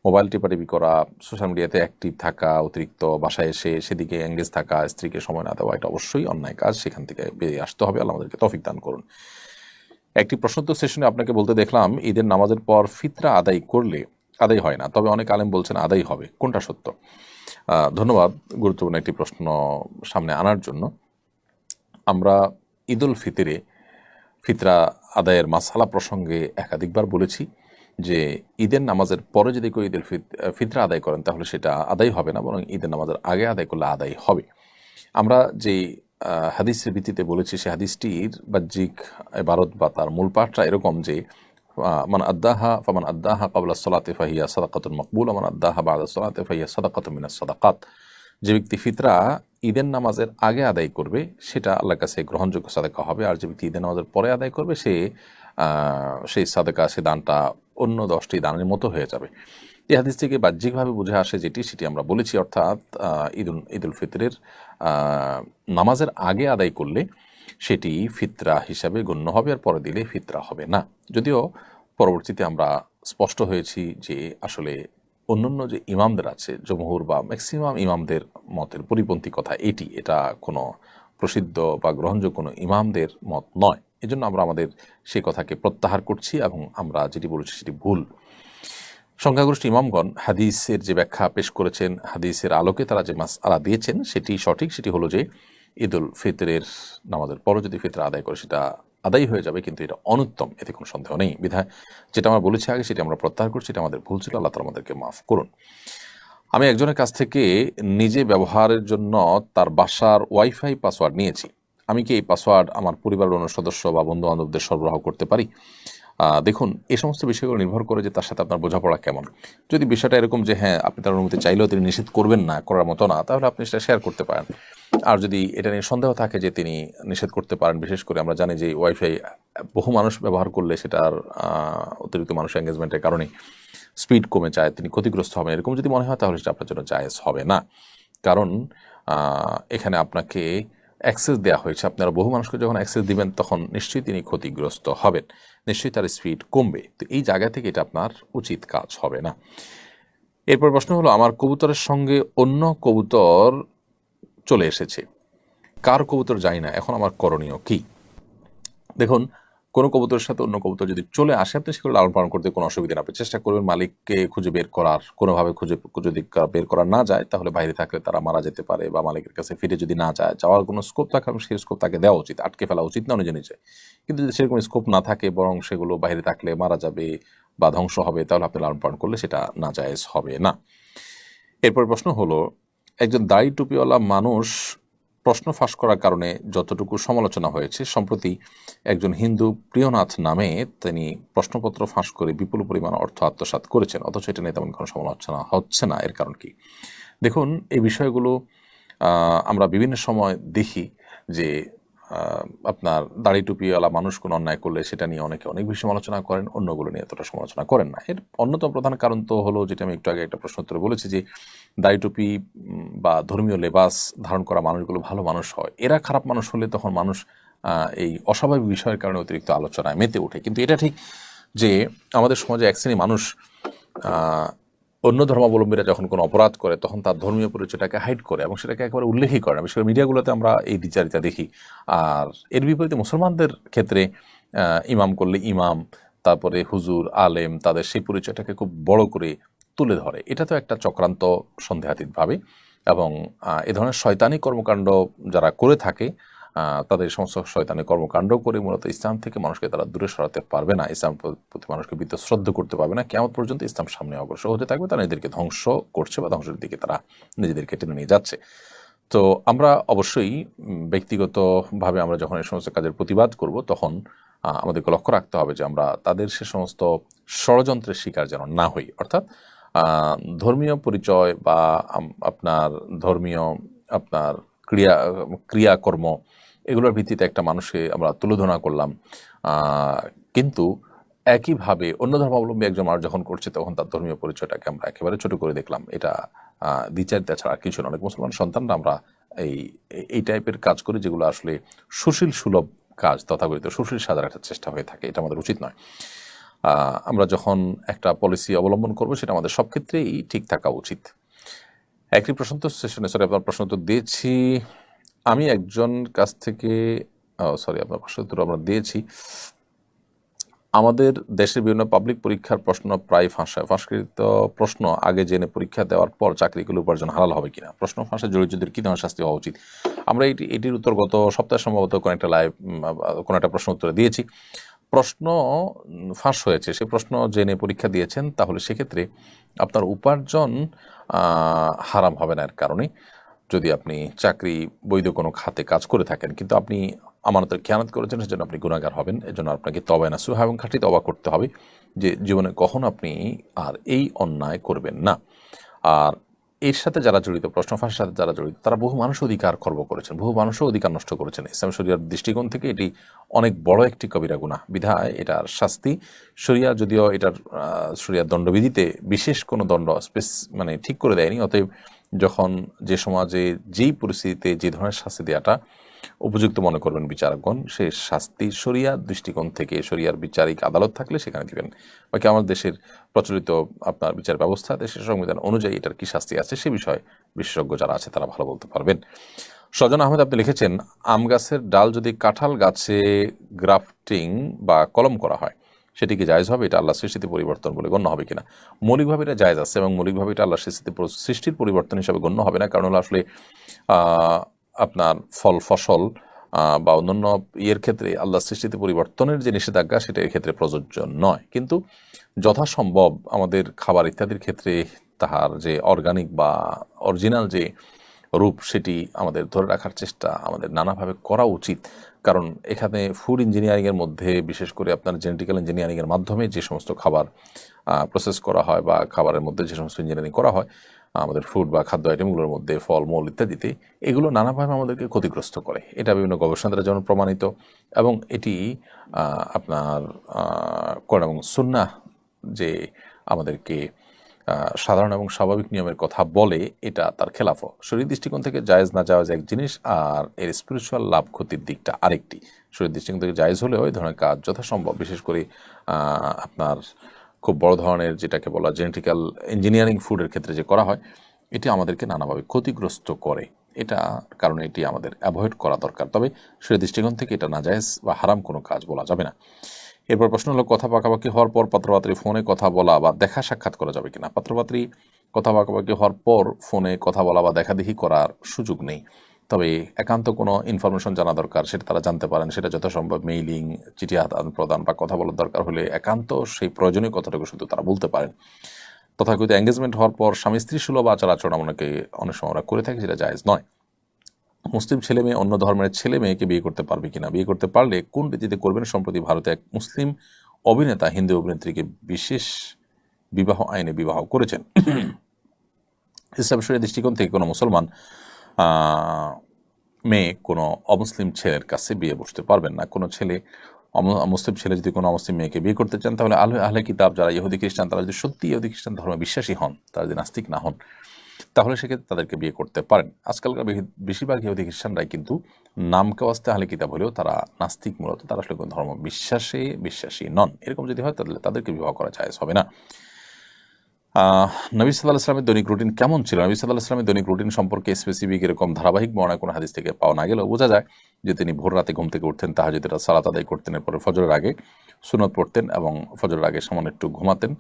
মোবাইল টিপাটিপি করা, সোশ্যাল মিডিয়াতে অ্যাক্টিভ থাকা, অতিরিক্ত বাসায় এসে সেদিকে এঙ্গেজ থাকা, স্ত্রীকে সময় না দেওয়া, এটা অবশ্যই অন্যায় কাজ। সেখান থেকে বেরিয়ে আসতে হবে। আল্লাহ আমাদেরকে তৌফিক দান করুন। একটি প্রশ্নোত্তর সেশনে আপনাকে বলতে দেখলাম, ঈদের নামাজের পর ফিতরা আদায় করলে আদায় হয় না, তবে অনেক আলেম বলছেন আদায় হবে, কোনটা সত্য? ধন্যবাদ গুরুত্বপূর্ণ একটি প্রশ্ন সামনে আনার জন্য। আমরা ঈদুল ফিতরে ফিতরা আদায়ের মাসালা প্রসঙ্গে একাধিকবার বলেছি যে ঈদের নামাজের পরে যদি কেউ ঈদের ফিতরা আদায় করেন, তাহলে সেটা আদায় হবে না, বরং ঈদের নামাজের আগে আদায় করলে আদায় হবে। আমরা যে হাদিসের ভিত্তিতে বলেছি, সে হাদিসটির বাহ্যিক ইবারত বা তার মূল পাঠটা এরকম যে ফামান আদ্দাহা ক্বাবলা সলাতি ফাহিয়া সাদাকাতুন মাকবুলা, মান আদ্দাহা বা'দা সলাতি ফাহিয়া সাদাকাতুন মিনাস সাদাকাত। যে ব্যক্তি ফিতরা ঈদের নামাজের আগে আদায় করবে, সেটা আল্লাহর কাছে গ্রহণযোগ্য সাদাকা হবে। আর যে ব্যক্তি ঈদের নামাজের পরে আদায় করবে, সেই সাদাকা, সে দানটা অন্য 10টি দানের মতো হয়ে যাবে। এই হাদিস থেকে বাহ্যিকভাবে বুঝে আসে সেটি আমরা বলেছি, অর্থাৎ ঈদুল ফিতরের নামাজের আগে আদায় করলে সেটি ফিতরা হিসাবে গণ্য হবে, আর পরে দিলে ফিতরা হবে না। যদিও পরবর্তীতে আমরা স্পষ্ট হয়েছি যে আসলে অন্যান্য যে ইমামদের আছে, জমহুর বা ম্যাক্সিমাম ইমামদের মতের পরিপন্থী কথা এটা কোনো প্রসিদ্ধ বা গ্রহণযোগ্য কোনো ইমামদের মত নয়। এজন্য আমরা আমাদের সেই কথাকে প্রত্যাহার করছি এবং আমরা যেটি বলেছি সেটি ভুল। সংখ্যাগরিষ্ঠ ইমামগণ হাদিসের যে ব্যাখ্যা পেশ করেছেন, হাদিসের আলোকে তারা যে মাসআলা দিয়েছেন সেটি সঠিক। সেটি হলো যে ঈদুল ফিতরের নামাজের পরও যদি ফিতরা আদায় করে সেটা আদায় হয়ে যাবে, কিন্তু এটা অনুত্তম, এতে কোনো সন্দেহ নেই। বিধায় যেটা আমরা বলেছি আগে সেটি আমরা প্রত্যাহার করছি, এটা আমাদের ভুল ছিল। আল্লাহ তাআলা আমাদেরকে মাফ করুন। আমি একজনের কাছ থেকে নিজে ব্যবহারের জন্য তার বাসার ওয়াইফাই পাসওয়ার্ড নিয়েছি। আমি কি এই পাসওয়ার্ড আমার পরিবারের অন্য সদস্য বা বন্ধু বান্ধবদের সরবরাহ করতে পারি? দেখুন, এই সমস্ত বিষয়গুলো নির্ভর করে যে তার সাথে আপনার বোঝাপড়া কেমন। যদি বিষয়টা এরকম যে হ্যাঁ, আপনি তার অনুমতি চাইলেও তিনি নিষেধ করবেন না, করার মতো না, তাহলে আপনি সেটা শেয়ার করতে পারেন। আর যদি এটা নিয়ে সন্দেহ থাকে যে তিনি নিষেধ করতে পারেন, বিশেষ করে আমরা জানি যে ওয়াইফাই বহু মানুষ ব্যবহার করলে সেটার অতিরিক্ত মানুষ এঙ্গেজমেন্টের কারণে স্পিড কমে যায়, তিনি ক্ষতিগ্রস্ত হবেন, এরকম যদি মনে হয় তাহলে সেটা আপনার জন্য জায়েজ হবে না। কারণ এখানে আপনাকে অ্যাক্সেস দেওয়া হয়েছে, আপনারা বহু মানুষকে যখন অ্যাক্সেস দিবেন তখন নিশ্চয়ই তিনি ক্ষতিগ্রস্ত হবেন, নিশ্চয়ই তার স্পিড কমবে। তো এই জায়গা থেকে এটা আপনার উচিত কাজ হবে না। এরপর প্রশ্ন হলো, আমার কবুতরের সঙ্গে অন্য কবুতর চলে এসেছে, কার কবুতর জানি না, এখন আমার করণীয় কি? দেখুন, কোনো কবুতরের সাথে অন্য কবুতর যদি চলে আসে, আপনি সেগুলো লালন পালন করতে কোনো অসুবিধা না। আপনি চেষ্টা করবেন মালিককে খুঁজে বের করার, কোনোভাবে খুঁজে যদি বের করা না যায়, তাহলে বাইরে থাকলে তারা মারা যেতে পারে বা মালিকের কাছে ফিরে যদি না যায়, যাওয়ার কোনো স্কোপ থাকে, সেই স্কোপ তাকে দেওয়া উচিত, আটকে ফেলা উচিত না নিজে নিজে। কিন্তু যদি সেরকম স্কোপ না থাকে, বরং সেগুলো বাইরে থাকলে মারা যাবে বা ধ্বংস হবে, তাহলে আপনি লালন পালন করলে সেটা নাজায়েজ হবে না। এরপর প্রশ্ন হলো, একজন দাড়ি টুপিওয়ালা মানুষ প্রশ্ন ফাঁস করার কারণে যতটুকু সমালোচনা হয়েছে, সম্প্রতি একজন হিন্দু প্রিয়নাথ নামে তিনি প্রশ্নপত্র ফাঁস করে বিপুল পরিমাণ অর্থ আত্মসাৎ করেছেন, অথচ এটা নিয়ে তেমন কোনো সমালোচনা হচ্ছে না। এর কারণ কি? দেখুন, এই বিষয়গুলো আমরা বিভিন্ন সময় দেখি যে আপনার দাড়ি টুপিওয়ালা মানুষ কোনো অন্যায় করলে সেটা নিয়ে অনেকে অনেক বেশি সমালোচনা করেন, অন্যগুলো নিয়ে এতটা সমালোচনা করেন না। এর অন্যতম প্রধান কারণ তো হলো, যেটা আমি একটু আগে একটা প্রশ্ন উত্তরে বলেছি, যে দাড়ি টুপি বা ধর্মীয় লেবাস ধারণ করা মানুষগুলো ভালো মানুষ হয়, এরা খারাপ মানুষ হলে তখন মানুষ এই অস্বাভাবিক বিষয়ের কারণে অতিরিক্ত আলোচনায় মেতে ওঠে। কিন্তু এটা ঠিক যে আমাদের সমাজে এক শ্রেণী মানুষ অন্য ধর্মাবলম্বীরা যখন কোনো অপরাধ করে, তখন তার ধর্মীয় পরিচয়টাকে হাইড করে এবং সেটাকে একেবারে উল্লেখই করে না। বিশেষ করে মিডিয়াগুলোতে আমরা এই দ্বিচারিতা দেখি। আর এর বিপরীতে মুসলমানদের ক্ষেত্রে ইমাম করলে ইমাম, তারপরে হুজুর, আলেম, তাদের সেই পরিচয়টাকে খুব বড় করে তুলে ধরে। এটা তো একটা চক্রান্ত সন্দেহাতীতভাবে। এবং এ ধরনের শয়তানি কর্মকাণ্ড যারা করে থাকে, তাদের সমস্ত শয়তানি কর্মকাণ্ড করে মূলত ইসলাম থেকে মানুষকে তারা দূরে সরাতে পারবে না, ইসলাম প্রতি মানুষকে বিতশ্রদ্ধ করতে পারবে না। কিয়ামত পর্যন্ত ইসলাম সামনে অগ্রসর হতে থাকবে, তারা নিজেদেরকে ধ্বংস করছে বা ধ্বংসের দিকে তারা নিজেদেরকে টেনে নিয়ে যাচ্ছে। তো আমরা অবশ্যই ব্যক্তিগতভাবে আমরা যখন এই সমস্ত কাজের প্রতিবাদ করব, তখন আমাদেরকে লক্ষ্য রাখতে হবে যে আমরা তাদের সে সমস্ত ষড়যন্ত্রের শিকার যেন না হই। অর্থাৎ ধর্মীয় পরিচয় বা আপনার ধর্মীয় আপনার ক্রিয়াকর্ম, এগুলোর ভিত্তিতে একটা মানুষকে আমরা তুলোধনা করলাম, কিন্তু একইভাবে অন্য ধর্মাবলম্বী একজন মানুষ যখন করছে, তখন তার ধর্মীয় পরিচয়টাকে আমরা একেবারে ছোট করে দেখলাম। এটা দ্বিচারিতা ছাড়া কিছু না। অনেক মুসলমান সন্তানরা আমরা এই টাইপের কাজ করি, যেগুলো আসলে সুশীল সুলভ কাজ, তথাকথিত সুশীল সাজার একটা চেষ্টা হয়ে থাকে। এটা আমাদের উচিত নয়। আমরা যখন একটা পলিসি অবলম্বন করবো, সেটা আমাদের সব ক্ষেত্রেই ঠিক থাকা উচিত। একটি প্রশ্নোত্তর সেশনে আপনার প্রশ্নোত্তর দিয়েছি আমি একজন কাছ থেকে, আপনার প্রশ্নোত্তর আমরা দিয়েছি। আমাদের দেশের বিভিন্ন পাবলিক পরীক্ষার প্রশ্ন প্রায় ফাঁসকৃত প্রশ্ন আগে জেনে পরীক্ষা দেওয়ার পর চাকরিগুলো উপার্জন হালাল হবে কিনা, প্রশ্ন ফাঁসে জড়িতদের কী ধরনের শাস্তি হওয়া উচিত? আমরা এটির উত্তর গত সপ্তাহে সম্ভবত কোনো একটা প্রশ্ন উত্তরে দিয়েছি। প্রশ্ন ফাঁস হয়েছে, সে প্রশ্ন জেনে পরীক্ষা দিয়েছেন, তাহলে সেক্ষেত্রে আপনার উপার্জন হারাম হবে না। এর কারণে যদি আপনি চাকরি বৈধ কোনো খাতে কাজ করে থাকেন, কিন্তু আপনি আমানতের খেয়ানত করেছেন, সেজন্য আপনি গুনাহগার হবেন। এজন্য আপনাকে তওবা নাসুহা এবং খাঁটি তওবা করতে হবে যে জীবনে কখনো আপনি আর এই অন্যায় করবেন না। আর এর সাথে যারা জড়িত, প্রশ্ন ফাঁসের সাথে যারা জড়িত, তারা বহু মানুষ অধিকার খর্ব করেছেন, বহু মানুষও অধিকার নষ্ট করেছেন। ইসলাম শরিয়ার দৃষ্টিকোণ থেকে এটি অনেক বড় একটি কবিরা গুনাহ, বিধায় এটার শাস্তি শরিয়া, যদিও এটার শরিয়ার দণ্ডবিধিতে বিশেষ কোনো দণ্ড ঠিক করে দেয়নি। অতএব যখন যে সমাজে যেই পরিস্থিতিতে যে ধরনের শাস্তি দেওয়াটা উপযুক্ত মনে করবেন বিচারকগণ, সে শাস্তি শরিয়ার দৃষ্টিকোণ থেকে, শরিয়ার বিচারিক আদালত থাকলে সেখানে দিবেন। বাকি আমার দেশের প্রচলিত আপনার বিচার ব্যবস্থা, দেশের সংবিধান অনুযায়ী এটার কি শাস্তি আছে সে বিষয়ে বিশেষজ্ঞ যারা আছে তারা ভালো বলতে পারবেন। সজন আহমেদ আপনি লিখেছেন, আম গাছের ডাল যদি কাঁঠাল গাছে গ্রাফটিং বা কলম করা হয়, সেটি কি জায়েজ হবে? এটা আল্লাহ সৃষ্টিতে পরিবর্তন বলে গণ্য হবে কিনা? মৌলিকভাবে এটা জায়েজ আছে, এবং মৌলিকভাবে এটা আল্লাহ সৃষ্টির পরিবর্তন হিসাবে গণ্য হবে না। কারণ হলো আসলে আপনার ফসল বা অন্যান্য ইয়ের ক্ষেত্রে আল্লাহ সৃষ্টিতে পরিবর্তনের যে নিষেধাজ্ঞা, সেটা এর ক্ষেত্রে প্রযোজ্য নয়। কিন্তু যথাসম্ভব আমাদের খাবার ইত্যাদির ক্ষেত্রে তাহার যে অর্গানিক বা অরিজিনাল যে রূপ, সেটি আমাদের ধরে রাখার চেষ্টা আমাদের নানাভাবে করা উচিত। কারণ এখানে ফুড ইঞ্জিনিয়ারিংয়ের মধ্যে, বিশেষ করে আপনার জেনেটিক্যাল ইঞ্জিনিয়ারিংয়ের মাধ্যমে যে সমস্ত খাবার প্রসেস করা হয় বা খাবারের মধ্যে যে সমস্ত ইঞ্জিনিয়ারিং করা হয় আমাদের ফুড বা খাদ্য আইটেমগুলোর মধ্যে, ফল মূল ইত্যাদিতে, এগুলো নানাভাবে আমাদেরকে ক্ষতিগ্রস্ত করে। এটা বিভিন্ন গবেষণা দ্বারা যেমন প্রমাণিত, এবং এটি আপনার কোরআন এবং সুন্নাহ যে আমাদেরকে সাধারণ এবং স্বাভাবিক নিয়মের কথা বলে, এটা তার খেলাফও। শরীর দৃষ্টিকোণ থেকে জায়েজ না জায়েজ এক জিনিস, আর এর স্পিরিচুয়াল লাভ ক্ষতির দিকটা আরেকটি। শরীর দৃষ্টিকোণ থেকে জায়েজ হলেও এই ধরনের কাজ যথাসম্ভব, বিশেষ করে আপনার খুব বড় ধরনের যেটাকে বলা জেনেটিক্যাল ইঞ্জিনিয়ারিং ফুডের ক্ষেত্রে যে করা হয়, এটি আমাদেরকে নানাভাবে ক্ষতিগ্রস্ত করে। এটা কারণে এটি আমাদের অ্যাভয়েড করা দরকার। তবে সে দৃষ্টিকোণ থেকে এটা নাজায়েজ বা হারাম কোনো কাজ বলা যাবে না। এরপর প্রশ্ন হলো, কথা পাকাপাকি হওয়ার পর পাত্রপাত্রী ফোনে কথা বলা বা দেখা সাক্ষাৎ করা যাবে কিনা। পাত্রপাত্রী কথা পাকাপাকি হওয়ার পর ফোনে কথা বলা বা দেখাদেখি করার সুযোগ নেই। তবে একান্ত কোনো ইনফরমেশন জানা দরকার, সেটা তারা জানতে পারেন, সেটা যথাসম্ভব মেইলিং, চিঠি আদান প্রদান বা কথা বলার দরকার হলে একান্ত সেই প্রয়োজনীয় কথাটুকু শুধু তারা বলতে পারেন। তথাকথিত এঙ্গেজমেন্ট হওয়ার পর স্বামী স্ত্রী সুলভ আচার আচরণ অনেক সময় আমরা করে থাকি, যেটা জায়েজ নয়। মুসলিম ছেলে মেয়ে অন্য ধর্মের ছেলে মেয়েকে বিয়ে করতে পারবে কিনা, বিয়ে করতে পারলে কোন রীতিতে করবেন। সম্প্রতি ভারতে এক মুসলিম অভিনেতা হিন্দু অভিনেত্রীকে বিশেষ বিবাহ আইনে বিবাহ করেছেন। ইসলাম শরীয়তের দৃষ্টিকোণ থেকে কোনো মুসলমান মেয়ে কোনো অমুসলিম ছেলের কাছে বিয়ে বসতে পারবেন না। কোনো ছেলে মুসলিম ছেলে যদি কোনো অমুসলিম মেয়েকে বিয়ে করতে চান, তাহলে আহলে কিতাব যারা ইহুদি খ্রিস্টান, তারা যদি সত্যি ইহুদি খ্রিস্টান ধর্মে বিশ্বাসী হন, তারা যদি নাস্তিক না হন, তাহলে সেক্ষেত্রে তাদেরকে বিয়ে করতে পারেন। আজকালকার বেশিরভাগ ইহুদি খ্রিস্টানরাই কিন্তু নামকে ওয়াস্তে আহলে কিতাব হলেও তারা নাস্তিক, মূলত তারা আসলে কোনো ধর্ম বিশ্বাসী নন। এরকম যদি হয় তাহলে তাদেরকে বিবাহ করা জায়েজ হবে না। নবী সাল্লাল্লাহু আলাইহি ওয়াসাল্লামের দৈনিক রুটিন কেমন ছিল? নবী সাল্লাল্লাহু আলাইহি ওয়াসাল্লামের দৈনিক রুটিন সম্পর্কে স্পেসিফিক এরকম ধারাবাহিক বর্ণনা কোনো হাদিস থেকে পাওয়া না গেলেও বোঝা যায় যে তিনি ভোর রাতে ঘুম থেকে উঠতেন, তাহাজ্জুদের সালাত আদায় করতেন, এরপরে ফজরের আগে সুন্নত পড়তেন এবং ফজরের আগে সামান্য একটু ঘুমাতেন।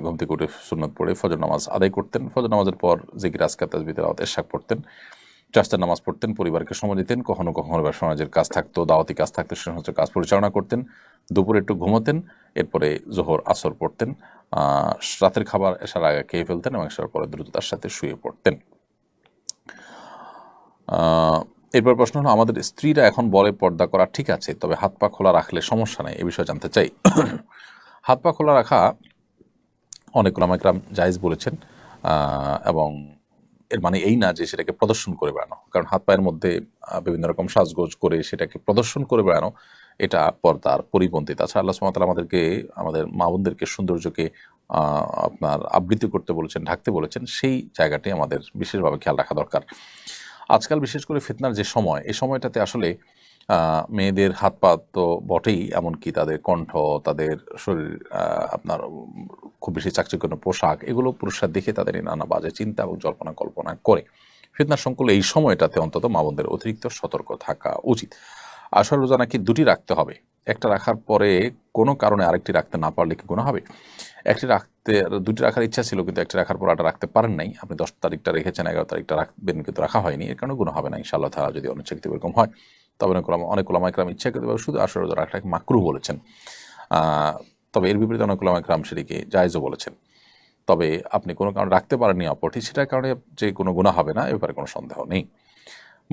ঘুম থেকে উঠে সুন্নত পড়ে ফজর নামাজ আদায় করতেন। ফজর নামাজের পর জিকির, আজকার, তাসবিহ, তেলাওয়াত, ইরশাদ পড়তেন, চারটা নামাজ পড়তেন, পরিবারকে সময় দিতেন। কখনো কখনো ব্যবসা বাণিজ্যের কাজ থাকতো, দাওয়াতি কাজ থাকতো, সে সমস্ত কাজ পরিচালনা করতেন। দুপুরে একটু ঘুমোতেন, এরপরে জোহর আসর পড়তেন, রাতের খাবার এশার আগে খেয়ে ফেলতেন এবং এশার পরে দ্রুততার সাথে শুয়ে পড়তেন। এরপর প্রশ্ন হলো, আমাদের স্ত্রীরা এখন বলে পর্দা করা ঠিক আছে, তবে হাত পা খোলা রাখলে সমস্যা নেই, এ বিষয়ে জানতে চাই। হাত পা খোলা রাখা অনেক উলামায়ে জায়েজ বলেছেন, এবং এর মানে এই না যে সেটাকে প্রদর্শন করে বেড়ানো, কারণ হাত পায়ের মধ্যে বিভিন্ন রকম সাজগোজ করে সেটাকে প্রদর্শন করে বেড়ানো এটা পর্দার পরিপন্থী। তাছাড়া আল্লাহ সুবহানাহু ওয়া তাআলা আমাদের মা বোনদেরকে সৌন্দর্যকে আপনার আবৃত্তি করতে বলেছেন, ঢাকতে বলেছেন, সেই জায়গাটি আমাদের বিশেষভাবে খেয়াল রাখা দরকার। আজকাল বিশেষ করে ফিতনার যে সময়, এই সময়টাতে আসলে মেয়েদের হাত পা তো বটেই, এমনকি তাদের কণ্ঠ, তাদের শরীর, আপনার খুব বেশি চাকচিক্যপূর্ণ পোশাক, এগুলো পুরুষরা দেখে তাদের নানা বাজে চিন্তা এবং জল্পনা কল্পনা করে। ফিতনার সংকুল এই সময়টাতে অন্তত মা বোনদের অতিরিক্ত সতর্ক থাকা উচিত। আসল রোজা নাকি দুটি রাখতে হবে, একটা রাখার পরে কোনো কারণে আরেকটি রাখতে না পারলে কি গুনাহ হবে? দুটি রাখার ইচ্ছা ছিল, কিন্তু একটি রাখার পর আটা রাখতে পারেন নাই। আপনি 10 তারিখটা রেখেছেন, 11 তারিখটা রাখবেন, কিন্তু রাখা হয়নি, এর কারণে গুনাহ হবে না ইনশাআল্লাহ তাআলা, যদি অনিচ্ছাকৃত এরকম হয়। তবে অনেক উলামায়ে কেরাম ইচ্ছাকৃতভাবে শুধু আসল রোজা রাখাটাকে মাকরুহ বলেছেন। তবে এর বিপরীতে অনেক উলামায়ে কেরাম সেটিকে জায়েজও বলেছেন। তবে আপনি কোনো কারণে রাখতে পারেননি অপরটি, সেটার কারণে যে কোনো গুনাহ হবে না, এ ব্যাপারে কোনো সন্দেহ নেই।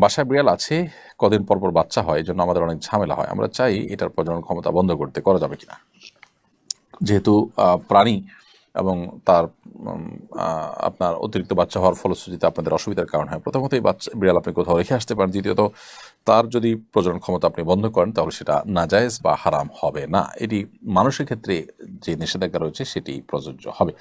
বাসায় বিড়াল আছে, কদিন পর পর বাচ্চা হয়, এজন্য আমাদের অনেক ঝামেলা হয়। আমরা চাই এটার প্রজনন ক্ষমতা বন্ধ করতে, করা যাবে কিনা। যেহেতু প্রাণী এবং তার আপনার অতিরিক্ত বাচ্চা হওয়ার ফলশ্রুতিতে আপনাদের অসুবিধার কারণ হয়, প্রথমত এই বিড়াল আপনি কোথাও রেখে আসতে পারেন। দ্বিতীয়ত তার যদি প্রজনন ক্ষমতা আপনি বন্ধ করেন, তাহলে সেটা নাজায়েজ বা হারাম হবে না। এটি মানুষের ক্ষেত্রে যে নিষেধাজ্ঞা রয়েছে সেটি প্রযোজ্য হবে।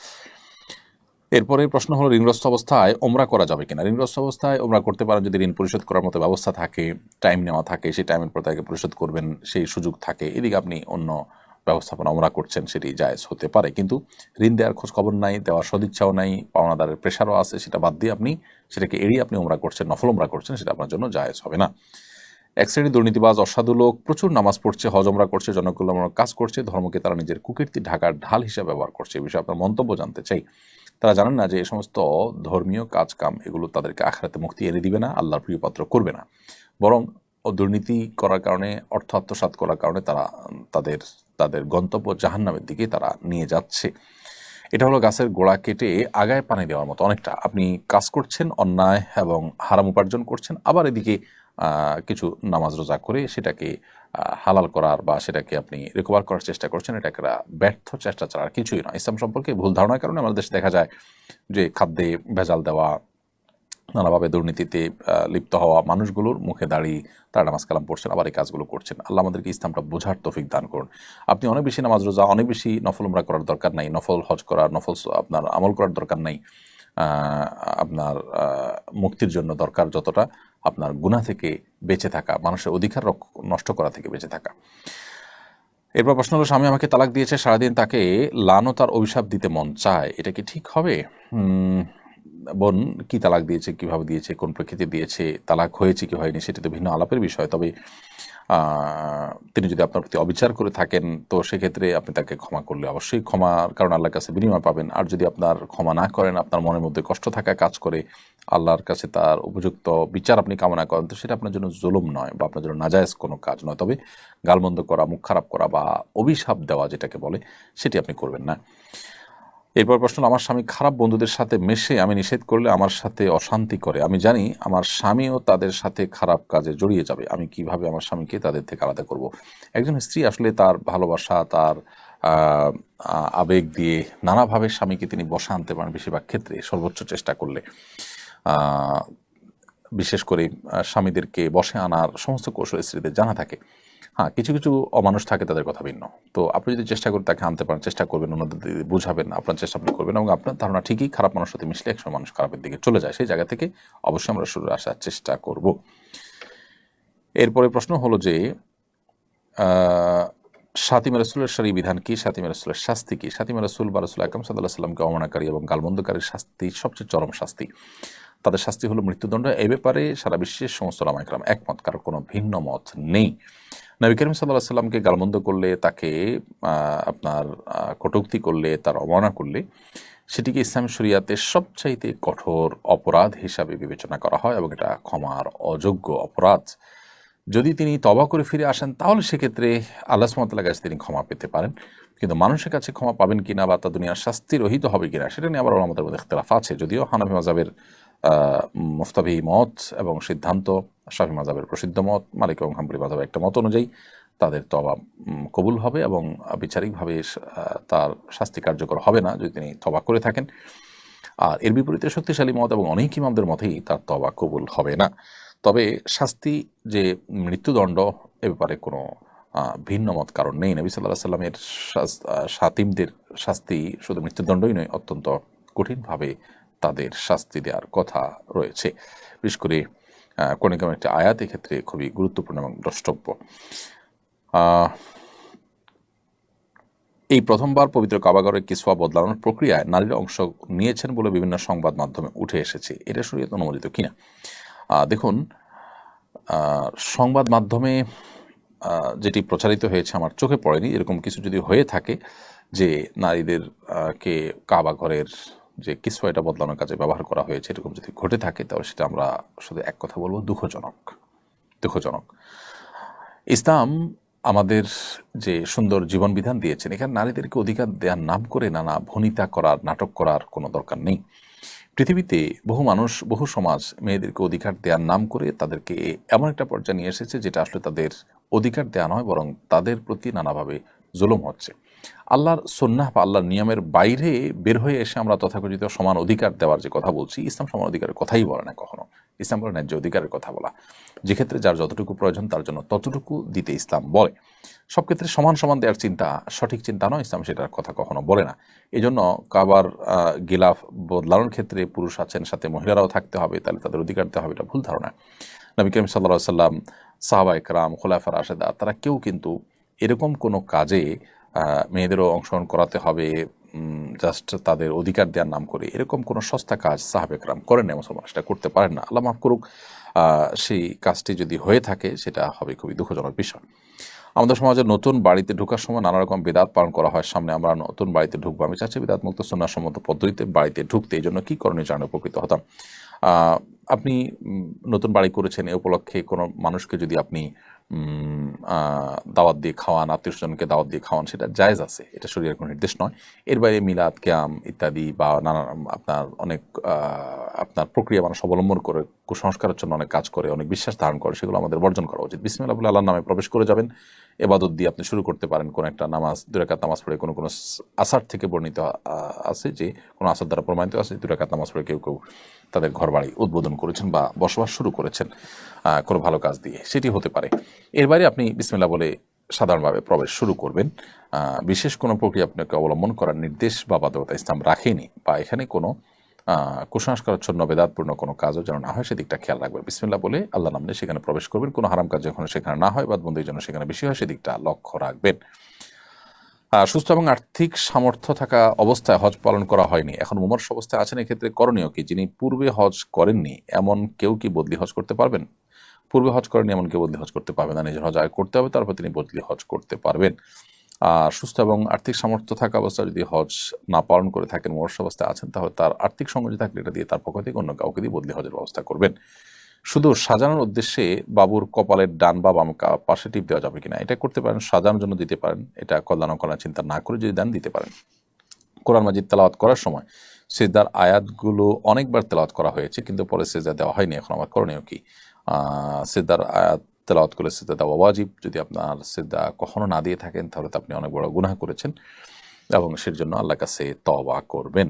এরপরে প্রশ্ন হলো, ঋণগ্রস্ত অবস্থায় ওমরা করা যাবে কিনা। ঋণগ্রস্ত অবস্থায় ওমরা করতে পারেন যদি ঋণ পরিশোধ করার মতো ব্যবস্থা থাকে, টাইম নেওয়া থাকে, সেই টাইমের পর তাকে পরিশোধ করবেন সেই সুযোগ থাকে, এদিকে আপনি অন্য ব্যবস্থাপনা ওমরা করছেন, সেটি জায়েজ হতে পারে। কিন্তু ঋণ দেওয়ার খোঁজ খবর নাই, দেওয়ার সদিচ্ছাও নাই, পাওনাদারের প্রেশারও আছে, সেটা বাদ দিয়ে আপনি সেটাকে এড়িয়ে আপনি ওমরা করছেন, নফল ওমরা করছেন, সেটা আপনার জন্য জায়েজ হবে না। এক শ্রেণীর দুর্নীতিবাজ অসাধু লোক প্রচুর নামাজ পড়ছে, হজ ওমরা করছে, জনকল্যাণমূলক কাজ করছে, ধর্মকে তারা নিজের কুকীর্তি ঢাকার ঢাল হিসেবে ব্যবহার করছে। এই বিষয়ে আপনার মন্তব্য জানতে চাই। তারা জানেন না যে এই সমস্ত ধর্মীয় কাজ কাম এগুলো তাদেরকে আখিরাতে মুক্তি এনে দিবে না, আল্লাহর প্রিয়পাত্র করবে না, বরং দুর্নীতি করার কারণে, অর্থ আত্মসাৎ করার কারণে তারা তাদের গন্তব্য জাহান্নামের দিকে তারা নিয়ে যাচ্ছে। এটা হলো গাছের গোড়া কেটে আগায় পানি দেওয়ার মতো অনেকটা। আপনি কাজ করছেন, অন্যায় এবং হারাম উপার্জন করছেন, আবার এদিকে কিছু নামাজ রোজা করে সেটাকে হালাল করার বা সেটাকে আপনি রিকভার করার চেষ্টা করছেন। এটা একটা ব্যর্থ চেষ্টা ছাড়া আর কিছুই নয়। ইসলাম সম্পর্কে ভুল ধারণার কারণে আমাদের দেশে দেখা যায় যে খাদ্যে ভেজাল দেওয়া, নানাভাবে দুর্নীতিতে লিপ্ত হওয়া মানুষগুলোর মুখে দাঁড়িয়ে তারা নামাজ কালাম পড়ছেন, আবার এই কাজগুলো করছেন। আল্লাহ আমাদেরকে ইসলামটা বোঝার তৌফিক দান করুন। আপনি অনেক বেশি নামাজ রোজা, অনেক বেশি নফল উমরা করার দরকার নাই, নফল হজ করার, নফল আপনার আমল করার দরকার নাই। আপনার মুক্তির জন্য দরকার যতটা আপনার গুনাহ থেকে বেঁচে থাকা, মানুষের অধিকার নষ্ট করা থেকে বেঁচে থাকা। এরপর প্রশ্ন হলো, স্বামী আমাকে তালাক দিয়েছে, সারাদিন তাকে লানত আর অভিশাপ দিতে মন চায়, এটা কি ঠিক হবে? বোন কি তালাক দিয়েছে, কিভাবে দিয়েছে, কোন প্রেক্ষিতে দিয়েছে, তালাক হয়েছে কি হয়নি, সেটা তো ভিন্ন আলাপের বিষয়। তবে তিনি যদি আপনার প্রতি অবিচার করে থাকেন তো সেক্ষেত্রে আপনি তাকে ক্ষমা করলে অবশ্যই ক্ষমার কারণ আল্লাহর কাছে বিনিময় পাবেন। আর যদি আপনার ক্ষমা না করেন, আপনার মনের মধ্যে কষ্ট থাকা কাজ করে, আল্লাহর কাছে তার উপযুক্ত বিচার আপনি কামনা করেন, তো সেটা আপনার জন্য জুলুম নয় বা আপনার জন্য নাজায়েজ কোনো কাজ নয়। তবে গালমন্দ করা, মুখ খারাপ করা বা অভিশাপ দেওয়া যেটাকে বলে, সেটি আপনি করবেন না। এরপর প্রশ্ন, আমার স্বামী খারাপ বন্ধুদের সাথে মেশে, আমি নিষেধ করলে আমার সাথে অশান্তি করে। আমি জানি আমার স্বামীও তাদের সাথে খারাপ কাজে জড়িয়ে যাবে, আমি কিভাবে আমার স্বামীকে তাদের থেকে আলাদা করব? একজন স্ত্রী আসলে তার ভালোবাসা, তার আবেগ দিয়ে নানাভাবে স্বামীকে তিনি বশে আনতে পারেন, বেশিরভাগ ক্ষেত্রে সর্বোচ্চ চেষ্টা করলে। বিশেষ করে স্বামীদেরকে বশে আনার সমস্ত কৌশল স্ত্রীদের জানা থাকে। হ্যাঁ, কিছু কিছু অমানুষ থাকে, তাদের কথা ভিন্ন। তো আপনি যদি চেষ্টা করে তাকে আনতে পারেন, চেষ্টা করবেন, অন্যদের বুঝাবেন, আপনার চেষ্টা আপনি করবেন, এবং আপনার ধারণা ঠিকই খারাপ মানুষের সাথে মিশলে একসময় মানুষ খারাপের দিকে চলে যায়, সেই জায়গা থেকে অবশ্যই আমরা সরে আসার চেষ্টা করব। এরপরে প্রশ্ন হলো যে শাতিমা রাসূলের শরঈ বিধান কি, শাতিমা রাসূলের শাস্তি কি? শাতিমা রাসূল বা রাসূল আকরাম সাল্লাল্লাহু আলাইহি ওয়াসাল্লামকে অবমাননাকারী এবং গালমন্দকারীর শাস্তি সবচেয়ে চরম শাস্তি। তাদের শাস্তি হলো মৃত্যুদণ্ড। এই ব্যাপারে সারা বিশ্বের সমস্ত উলামা ইকরাম একমত, কারো কোনো ভিন্ন মত নেই। নবী করিম সাল্লাল্লাহু আলাইহি ওয়াসাল্লামকে গালমন্দ করলে, তাকে আপনার কটূক্তি করলে, তার অবমাননা করলে, সেটিকে ইসলামী শরিয়াতে সবচাইতে কঠোর অপরাধ হিসাবে বিবেচনা করা হয় এবং এটা ক্ষমার অযোগ্য অপরাধ। যদি তিনি তওবা করে ফিরে আসেন তাহলে সেক্ষেত্রে আল্লাহ সুবহানাহু ওয়া তাআলার কাছে তিনি ক্ষমা পেতে পারেন। কিন্তু মানুষের কাছে ক্ষমা পাবেন কিনা বা তা দুনিয়ার শাস্তি রহিত হবে কিনা, সেটা নিয়ে আবার আমাদের মধ্যে ইখতিলাফ আছে। যদিও হানাফি মাযহাবের মুফতাবি মত এবং সিদ্ধান্ত, শাফি মাযহাবের প্রসিদ্ধ মত, মালিক এবং হাম্বলি মাযহাবের একটা মত অনুযায়ী তাদের তওবা কবুল হবে এবং বিচারিকভাবে তার শাস্তি কার্যকর হবে না যদি তিনি তওবা করে থাকেন। আর এর বিপরীতে শক্তিশালী মত এবং অনেক ইমামদের মতেই তার তওবা কবুল হবে না। তবে শাস্তি যে মৃত্যুদণ্ড, এ ব্যাপারে কোনো ভিন্ন মত কারণ নেই। নবী সাল্লাল্লাহু আলাইহি সাল্লামের শাতিমদের শাস্তি শুধু মৃত্যুদণ্ডই নয়, অত্যন্ত কঠিনভাবে তাদের শাস্তি দেওয়ার কথা রয়েছে। বিশেষ করে কোন একটা আয়াত এক্ষেত্রে খুবই গুরুত্বপূর্ণ এবং দ্রষ্টব্য। এই প্রথমবার পবিত্র কাবাগরের কিসওয়া বদলানোর প্রক্রিয়ায় নারীরা অংশ নিয়েছেন বলে বিভিন্ন সংবাদ মাধ্যমে উঠে এসেছে, এটা শরীয়ত অনুমোদিত কিনা? দেখুন, সংবাদ মাধ্যমে যেটি প্রচারিত হয়েছে আমার চোখে পড়েনি। এরকম কিছু যদি হয়ে থাকে যে নারীদের কে কাবাঘরের যে কিসওয়া এটা বদলানোর কাজে ব্যবহার করা হয়েছে, এরকম যদি ঘটে থাকে তাহলে সেটা আমরা শুধু এক কথা বলবো, দুঃখজনক। ইসলাম আমাদের যে সুন্দর জীবন বিধান দিয়েছেন, এখানে নারীদেরকে অধিকার দেওয়ার নাম করে নানা ভনিতা করার, নাটক করার কোনো দরকার নেই। পৃথিবীতে বহু মানুষ, বহু সমাজ মেয়েদেরকে অধিকার দেওয়ার নাম করে তাদেরকে এমন একটা পর্যায়ে নিয়ে এসেছে যেটা আসলে তাদের অধিকার দেওয়া নয়, বরং তাদের প্রতি নানাভাবে জুলুম হচ্ছে। আল্লাহর সুন্নাহ বা আল্লাহর নিয়মের বাইরে বের হয়ে এসে আমরা তথাকথিত সমান অধিকার দেওয়ার যে কথা বলছি, ইসলাম সমান অধিকারের কথাই বলে না কখনো। ইসলাম বলে ন্যায্য অধিকারের কথা বলা, যেক্ষেত্রে যার যতটুকু প্রয়োজন তার জন্য ততটুকু দিতে ইসলাম বলে। সব ক্ষেত্রে সমান সমান দেওয়ার চিন্তা সঠিক চিন্তা নয়, ইসলাম সেটার কথা কখনো বলে না। এই জন্য কাবার গিলাফ বদলানোর ক্ষেত্রে পুরুষ আছেন, সাথে মহিলারাও থাকতে হবে, তাহলে তাদের অধিকার দেওয়া হবে, এটা ভুল ধারণা। নবী করিম সাল্লাল্লাহু আলাইহি সাল্লাম, সাহাবা ইকরাম, খোলাফা রাশেদা, তারা কেউ কিন্তু এরকম কোনো কাজে মেয়েদেরও অংশগ্রহণ করাতে হবে জাস্ট তাদের অধিকার দেওয়ার নাম করে, এরকম কোনো সস্তা কাজ সাহাবা ইকরাম করেন না, মুসলমান সেটা করতে পারেন না। আল্লাহ মাফ করুক, সেই কাজটি যদি হয়ে থাকে সেটা হবে খুবই দুঃখজনক বিষয়। আমাদের সমাজে নতুন বাড়িতে ঢোকার সময় নানা রকম বিদআত পালন করা হয়। সামনে আমরা নতুন বাড়িতে ঢুকবো, আমি চাচ্ছি বিদআত মুক্ত সুন্নাহসম্মত পদ্ধতিতে বাড়িতে ঢুকতে। এই জন্য কী করণীয় জানলে উপকৃত হতাম। আপনি নতুন বাড়ি করেছেন, এ উপলক্ষে কোনো মানুষকে যদি আপনি দাওয়াত দিয়ে খাওয়ান, আত্মীয়স্বজনকে দাওয়াত দিয়ে খাওয়ান, সেটা জায়েজ আছে, এটা শরীয়তের কোনো নির্দেশ নয়। এর বাইরে মিলাদ, কিয়াম ইত্যাদি বা নানা আপনার অনেক আপনার প্রক্রিয়া মানুষ অবলম্বন করে কুসংস্কারের জন্য অনেক কাজ করে, অনেক বিশ্বাস ধারণ করে, সেগুলো আমাদের বর্জন করা উচিত। বিসমিল্লাহ বলে আল্লাহর নামে প্রবেশ করে যাবেন, এবাদত দিয়ে আপনি শুরু করতে পারেন। কোনো একটা নামাজ, 2 রাকাত নামাজ পড়ে, কোনো কোনো আসার থেকে বর্ণিত আছে যে কোনো আসার দ্বারা প্রমাণিত আছে, 2 রাকাত নামাজ পড়ে কেউ কেউ তাদের ঘর বাড়ি উদ্বোধন করেছেন বা বসবাস শুরু করেছেন কোনো ভালো কাজ দিয়ে, সেটি হতে পারে। এর বাইরে আপনি বিসমিল্লাহ বলে সাধারণভাবে প্রবেশ শুরু করবেন। বিশেষ কোনো প্রক্রিয়া আপনাকে অবলম্বন করার নির্দেশ বা বাধ্যবাধকতা ইসলাম রাখেনি, বা এখানে কোনো কুসংস্কারচ্ছন্ন বেদাতপূর্ণ কোনো কাজও যেন না হয় সেদিকটা খেয়াল রাখবেন। বিসমিল্লাহ বলে আল্লাহ নাম নিয়ে সেখানে প্রবেশ করবেন। কোনো হারাম কাজ যখন সেখানে না হয় বা বন্ধুর জন্য সেখানে বেশি হয়, সেদিকটা লক্ষ্য রাখবেন। সুস্থ এবং আর্থিক সামর্থ্য থাকা অবস্থায় হজ পালন করা হয়নি, এখন মুমূর্ষু অবস্থায় আছেন, এক্ষেত্রে করণীয় কি? যিনি পূর্বে হজ করেননি এমন কেউ কি বদলি হজ করতে পারবেন? পূর্বে হজ করেননি এমন কেউ বদলি হজ করতে পারবেন না, নিজের হজ আগে করতে হবে, তারপর তিনি বদলি হজ করতে পারবেন। আর সুস্থ এবং আর্থিক সামর্থ্য থাকা অবস্থায় যদি হজ না পালন করে থাকেন, মুমূর্ষু অবস্থায় আছেন, তাহলে তার আর্থিক সংকট থাকলে এটা দিয়ে তার পক্ষ থেকে অন্য কাউকে দিয়ে বদলি হজের ব্যবস্থা করবেন। শুধু সাজানোর উদ্দেশ্যে বাবুর কপালের ডান বা বাম পাশে টিপ দেওয়া যাবে কিনা, এটা করতে পারেন, সাজানোর জন্য দিতে পারেন, এটা কল্যাণ করার চিন্তা না করে যদি দেন দিতে পারেন। কোরআন মাজিদ তেলাওয়াত করার সময় সিজদার আয়াতগুলো অনেকবার তেলাওয়াত করা হয়েছে, কিন্তু পরে সিজদা দেওয়া হয়নি, এখন আমার করণীয় কি? সিজদার আয়াত তেলাওয়াত করে সিজদা দেওয়া ওয়াজিব। যদি আপনার সিজদা কখনো না দিয়ে থাকেন তাহলে তো আপনি অনেক বড় গুনাহ করেছেন এবং সের জন্য আল্লাহর কাছে তওবা করবেন।